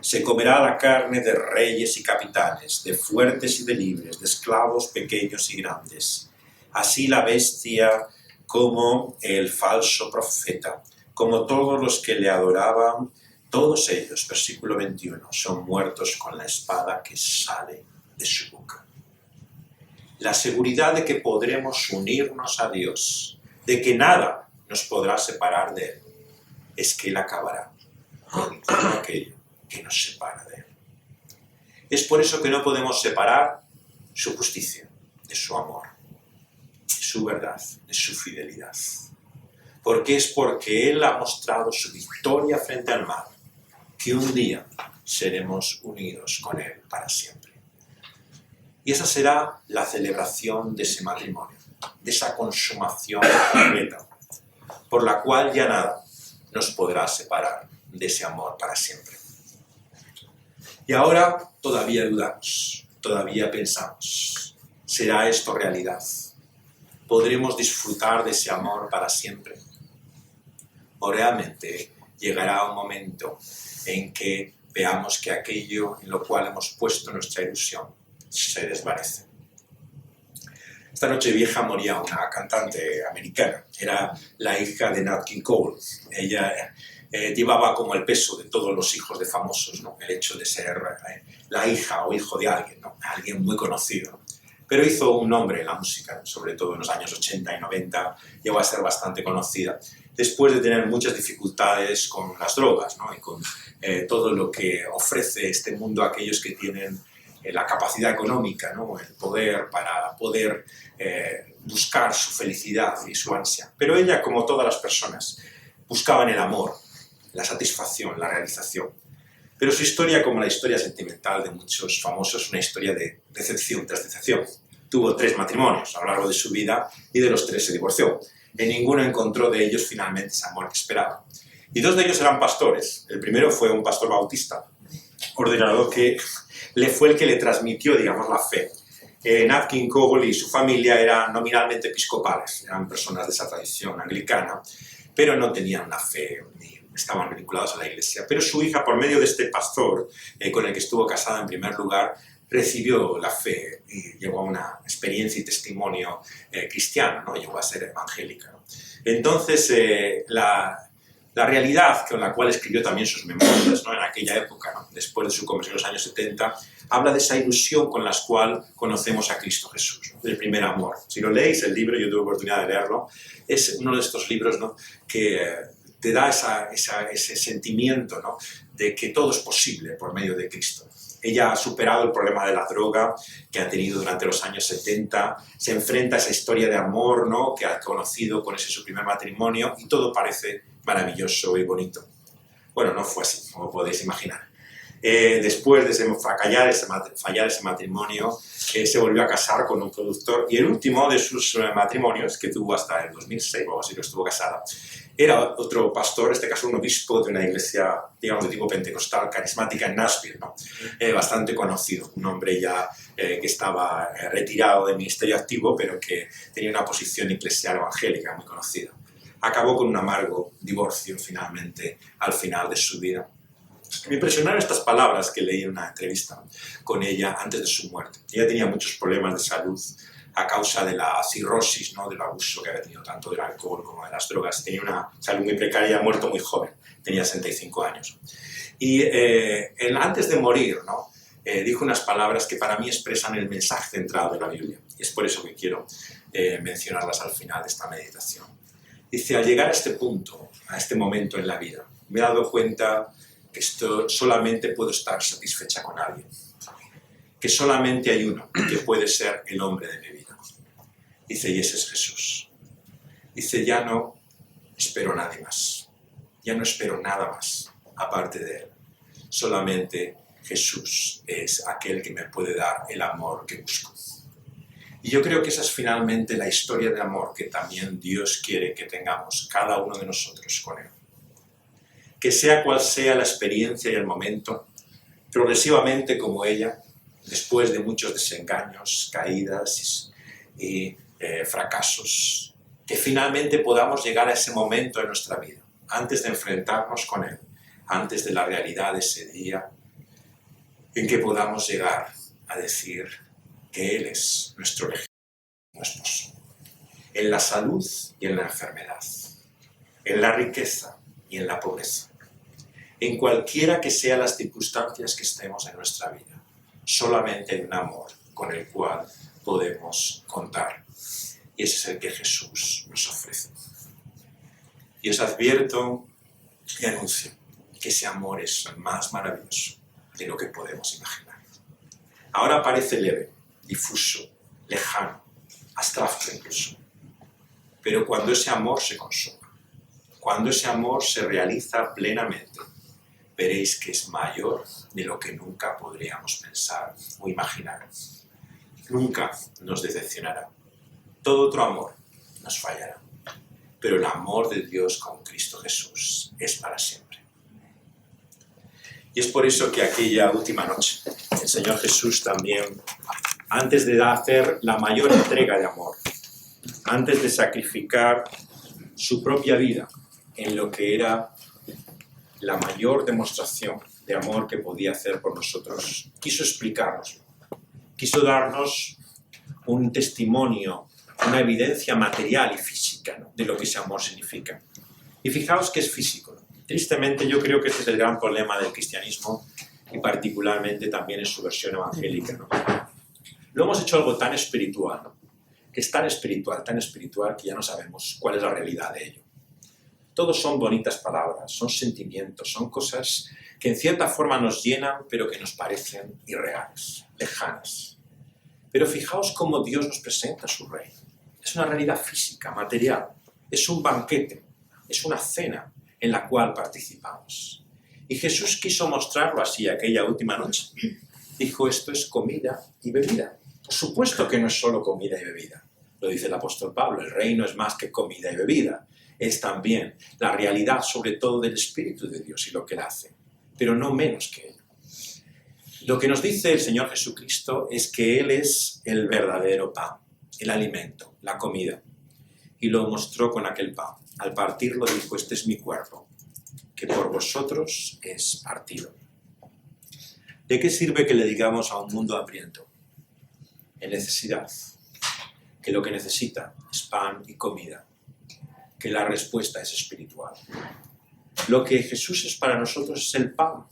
S1: Se comerá la carne de reyes y capitanes, de fuertes y de libres, de esclavos pequeños y grandes. Así la bestia como el falso profeta, como todos los que le adoraban, todos ellos, versículo 21, son muertos con la espada que sale de su boca. La seguridad de que podremos unirnos a Dios, de que nada nos podrá separar de Él, es que Él acabará con todo aquello que nos separa de Él. Es por eso que no podemos separar su justicia de su amor, de su verdad, de su fidelidad. Porque es porque Él ha mostrado su victoria frente al mal, que un día seremos unidos con Él para siempre. Y esa será la celebración de ese matrimonio, de esa consumación completa, por la cual ya nada nos podrá separar de ese amor para siempre. Y ahora todavía dudamos, todavía pensamos, ¿será esto realidad? ¿Podremos disfrutar de ese amor para siempre? ¿O realmente llegará un momento en que veamos que aquello en lo cual hemos puesto nuestra ilusión se desvanece? Esta Nochevieja moría una cantante americana, era la hija de Nat King Cole. Ella llevaba como el peso de todos los hijos de famosos, ¿no? El hecho de ser la hija o hijo de alguien, ¿no? Alguien muy conocido, ¿no? Pero hizo un nombre en la música, sobre todo en los años 80 y 90, llegó a ser bastante conocida, después de tener muchas dificultades con las drogas, ¿no? Y con todo lo que ofrece este mundo a aquellos que tienen la capacidad económica, ¿no? El poder para poder buscar su felicidad y su ansia. Pero ella, como todas las personas, buscaba en el amor, la satisfacción, la realización. Pero su historia, como la historia sentimental de muchos famosos, es una historia de decepción tras decepción. Tuvo 3 matrimonios a lo largo de su vida y de los 3 se divorció. En ninguno encontró de ellos finalmente ese amor que esperaba. Y 2 de ellos eran pastores. El primero fue un pastor bautista, ordenador, que fue el que le transmitió, digamos, la fe. Nat King Cole y su familia eran nominalmente episcopales, eran personas de esa tradición anglicana, pero no tenían una fe, ni estaban vinculados a la iglesia. Pero su hija, por medio de este pastor, con el que estuvo casada en primer lugar, recibió la fe y llegó a una experiencia y testimonio cristiano, ¿no? Llegó a ser evangélica, ¿no? Entonces, la realidad con la cual escribió también sus memorias, ¿no? En aquella época, ¿no? Después de su conversión en los años 70, habla de esa ilusión con la cual conocemos a Cristo Jesús, ¿no? El primer amor. Si lo leéis, el libro, yo tuve oportunidad de leerlo, es uno de estos libros, ¿no? Que te da ese sentimiento, ¿no? De que todo es posible por medio de Cristo. Ella ha superado el problema de la droga que ha tenido durante los años 70, se enfrenta a esa historia de amor, ¿no?, que ha conocido con ese su primer matrimonio, y todo parece maravilloso y bonito. Bueno, no fue así, como podéis imaginar. Después de fallar ese matrimonio, se volvió a casar con un productor, y el último de sus matrimonios, que tuvo hasta el 2006, o así que estuvo casada, era otro pastor, en este caso un obispo de una iglesia, digamos, de tipo pentecostal, carismática en Nashville, ¿no? Bastante conocido, un hombre ya que estaba retirado del ministerio activo, pero que tenía una posición eclesial evangélica muy conocida. Acabó con un amargo divorcio finalmente, al final de su vida. Me impresionaron estas palabras que leí en una entrevista con ella antes de su muerte. Ella tenía muchos problemas de salud a causa de la cirrosis, ¿no?, del abuso que había tenido tanto del alcohol como de las drogas. Tenía una salud muy precaria, ha muerto muy joven, tenía 65 años. Y antes de morir, ¿no?, dijo unas palabras que para mí expresan el mensaje central de la Biblia. Y es por eso que quiero mencionarlas al final de esta meditación. Dice: al llegar a este punto, a este momento en la vida, me he dado cuenta que solamente puedo estar satisfecha con alguien, que solamente hay uno que puede ser el hombre de mi vida. Dice, y ese es Jesús. Dice, ya no espero a nadie más, ya no espero nada más aparte de Él. Solamente Jesús es aquel que me puede dar el amor que busco. Y yo creo que esa es finalmente la historia de amor que también Dios quiere que tengamos cada uno de nosotros con Él. Que sea cual sea la experiencia y el momento, progresivamente como ella, después de muchos desengaños, caídas y fracasos, que finalmente podamos llegar a ese momento en nuestra vida, antes de enfrentarnos con Él, antes de la realidad de ese día, en que podamos llegar a decir que Él es nuestro legítimo esposo, en la salud y en la enfermedad, en la riqueza y en la pobreza, en cualquiera que sean las circunstancias que estemos en nuestra vida. Solamente hay un amor con el cual podemos contar, y ese es el que Jesús nos ofrece. Y os advierto y anuncio que ese amor es más maravilloso de lo que podemos imaginar. Ahora parece leve, difuso, lejano, abstracto incluso, pero cuando ese amor se consuma, cuando ese amor se realiza plenamente, veréis que es mayor de lo que nunca podríamos pensar o imaginar. Nunca nos decepcionará. Todo otro amor nos fallará. Pero el amor de Dios con Cristo Jesús es para siempre. Y es por eso que aquella última noche, el Señor Jesús también, antes de hacer la mayor entrega de amor, antes de sacrificar su propia vida en lo que era la mayor demostración de amor que podía hacer por nosotros, quiso explicarnos, quiso darnos un testimonio, una evidencia material y física, ¿no?, de lo que ese amor significa. Y fijaos que es físico, ¿no? Tristemente yo creo que este es el gran problema del cristianismo y particularmente también en su versión evangélica, ¿no? Lo hemos hecho algo tan espiritual, ¿no?, que es tan espiritual que ya no sabemos cuál es la realidad de ello. Todos son bonitas palabras, son sentimientos, son cosas que en cierta forma nos llenan, pero que nos parecen irreales, lejanas. Pero fijaos cómo Dios nos presenta su reino. Es una realidad física, material, es un banquete, es una cena en la cual participamos. Y Jesús quiso mostrarlo así aquella última noche. Dijo, esto es comida y bebida. Por supuesto que no es solo comida y bebida. Lo dice el apóstol Pablo, el reino es más que comida y bebida. Es también la realidad sobre todo del Espíritu de Dios y lo que Él hace, pero no menos que ello. Lo que nos dice el Señor Jesucristo es que Él es el verdadero pan, el alimento, la comida. Y lo mostró con aquel pan. Al partirlo dijo, este es mi cuerpo, que por vosotros es partido. ¿De qué sirve que le digamos a un mundo hambriento, en necesidad, que lo que necesita es pan y comida, que la respuesta es espiritual? Lo que Jesús es para nosotros es el pan,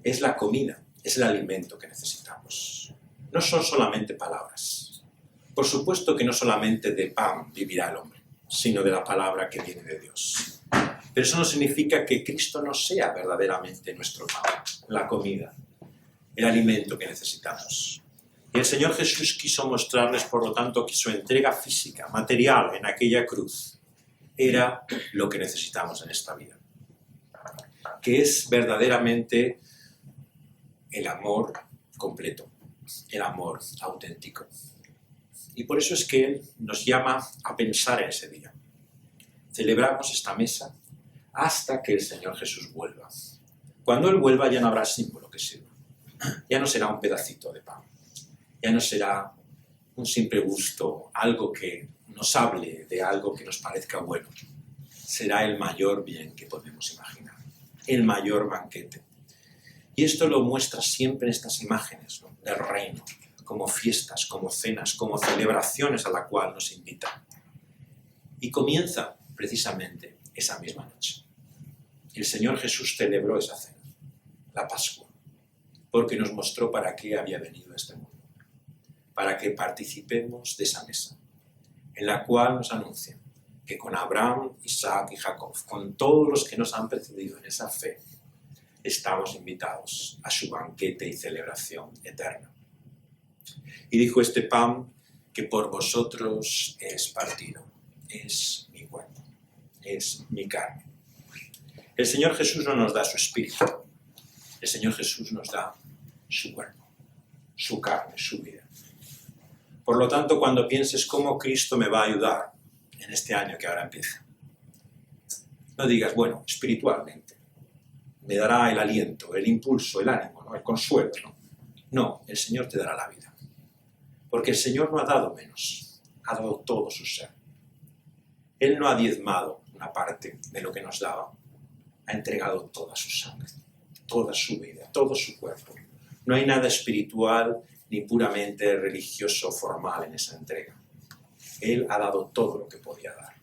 S1: es la comida, es el alimento que necesitamos. No son solamente palabras. Por supuesto que no solamente de pan vivirá el hombre, sino de la palabra que viene de Dios. Pero eso no significa que Cristo no sea verdaderamente nuestro pan, la comida, el alimento que necesitamos. Y el Señor Jesús quiso mostrarles, por lo tanto, que su entrega física, material, en aquella cruz, era lo que necesitamos en esta vida. Que es verdaderamente el amor completo, el amor auténtico. Y por eso es que Él nos llama a pensar en ese día. Celebramos esta mesa hasta que el Señor Jesús vuelva. Cuando Él vuelva ya no habrá símbolo que sirva. Ya no será un pedacito de pan. Ya no será un simple gusto, algo que nos hable de algo que nos parezca bueno. Será el mayor bien que podemos imaginar. El mayor banquete. Y esto lo muestra siempre en estas imágenes, ¿no?, del reino, como fiestas, como cenas, como celebraciones a la cual nos invita. Y comienza precisamente esa misma noche. El Señor Jesús celebró esa cena, la Pascua, porque nos mostró para qué había venido a este mundo, para que participemos de esa mesa, en la cual nos anuncia que con Abraham, Isaac y Jacob, con todos los que nos han precedido en esa fe, estamos invitados a su banquete y celebración eterna. Y dijo: este pan que por vosotros es partido, es mi cuerpo, es mi carne. El Señor Jesús no nos da su espíritu, el Señor Jesús nos da su cuerpo, su carne, su vida. Por lo tanto, cuando pienses cómo Cristo me va a ayudar en este año que ahora empieza, no digas, bueno, espiritualmente, me dará el aliento, el impulso, el ánimo, ¿no?, el consuelo. No, el Señor te dará la vida. Porque el Señor no ha dado menos, ha dado todo su ser. Él no ha diezmado una parte de lo que nos daba, ha entregado toda su sangre, toda su vida, todo su cuerpo. No hay nada espiritual ni puramente religioso formal en esa entrega. Él ha dado todo lo que podía dar.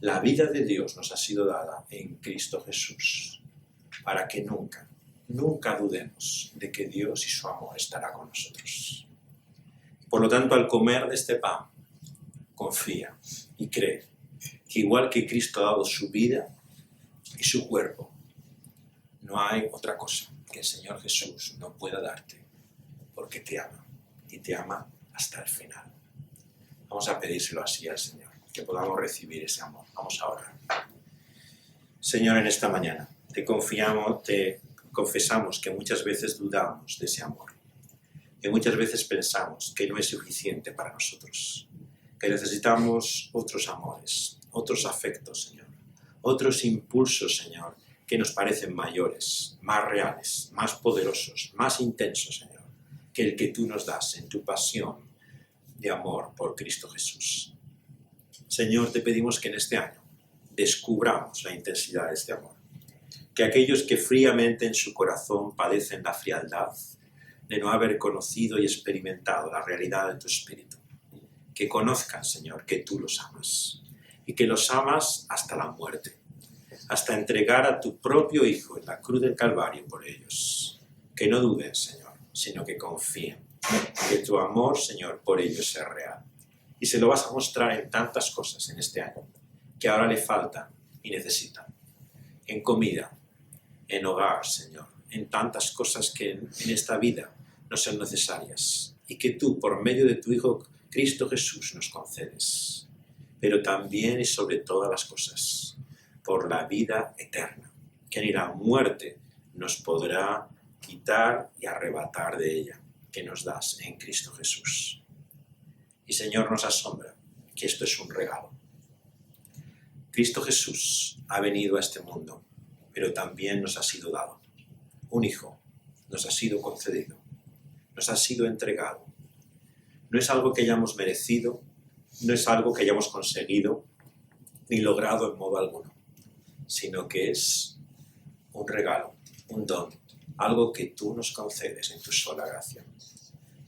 S1: La vida de Dios nos ha sido dada en Cristo Jesús, para que nunca, nunca dudemos de que Dios y su amor estará con nosotros. Por lo tanto, al comer de este pan, confía y cree que igual que Cristo ha dado su vida y su cuerpo, no hay otra cosa que el Señor Jesús no pueda darte, porque te ama, y te ama hasta el final. Vamos a pedírselo así al Señor, que podamos recibir ese amor. Vamos a orar. Señor, en esta mañana te confesamos que muchas veces dudamos de ese amor, que muchas veces pensamos que no es suficiente para nosotros, que necesitamos otros amores, otros afectos, Señor, otros impulsos, Señor, que nos parecen mayores, más reales, más poderosos, más intensos, Señor, que el que tú nos das en tu pasión de amor por Cristo Jesús. Señor, te pedimos que en este año descubramos la intensidad de este amor, que aquellos que fríamente en su corazón padecen la frialdad de no haber conocido y experimentado la realidad de tu Espíritu, que conozcan, Señor, que tú los amas, y que los amas hasta la muerte, hasta entregar a tu propio Hijo en la cruz del Calvario por ellos. Que no duden, Señor, sino que confíen que tu amor, Señor, por ellos es real. Y se lo vas a mostrar en tantas cosas en este año que ahora le faltan y necesitan. En comida, en hogar, Señor, en tantas cosas que en esta vida no son necesarias y que tú, por medio de tu Hijo Cristo Jesús, nos concedes. Pero también y sobre todas las cosas, por la vida eterna, que ni la muerte nos podrá quitar y arrebatar de ella, que nos das en Cristo Jesús. Y Señor, nos asombra que esto es un regalo. Cristo Jesús ha venido a este mundo, pero también nos ha sido dado. Un Hijo nos ha sido concedido, nos ha sido entregado. No es algo que hayamos merecido, no es algo que hayamos conseguido ni logrado en modo alguno, sino que es un regalo, un don, algo que tú nos concedes en tu sola gracia.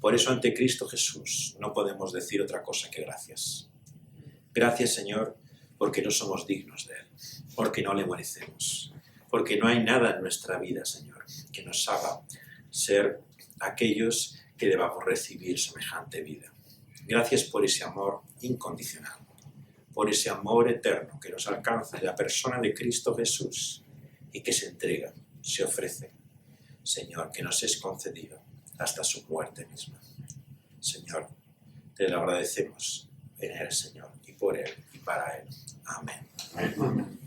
S1: Por eso ante Cristo Jesús no podemos decir otra cosa que gracias. Gracias, Señor, porque no somos dignos de Él, porque no le merecemos, porque no hay nada en nuestra vida, Señor, que nos haga ser aquellos que debamos recibir semejante vida. Gracias por ese amor incondicional, por ese amor eterno que nos alcanza en la persona de Cristo Jesús y que se entrega, se ofrece, Señor, que nos es concedido hasta su muerte misma. Señor, te lo agradecemos en el Señor, y por Él, y para Él. Amén.
S2: Amén.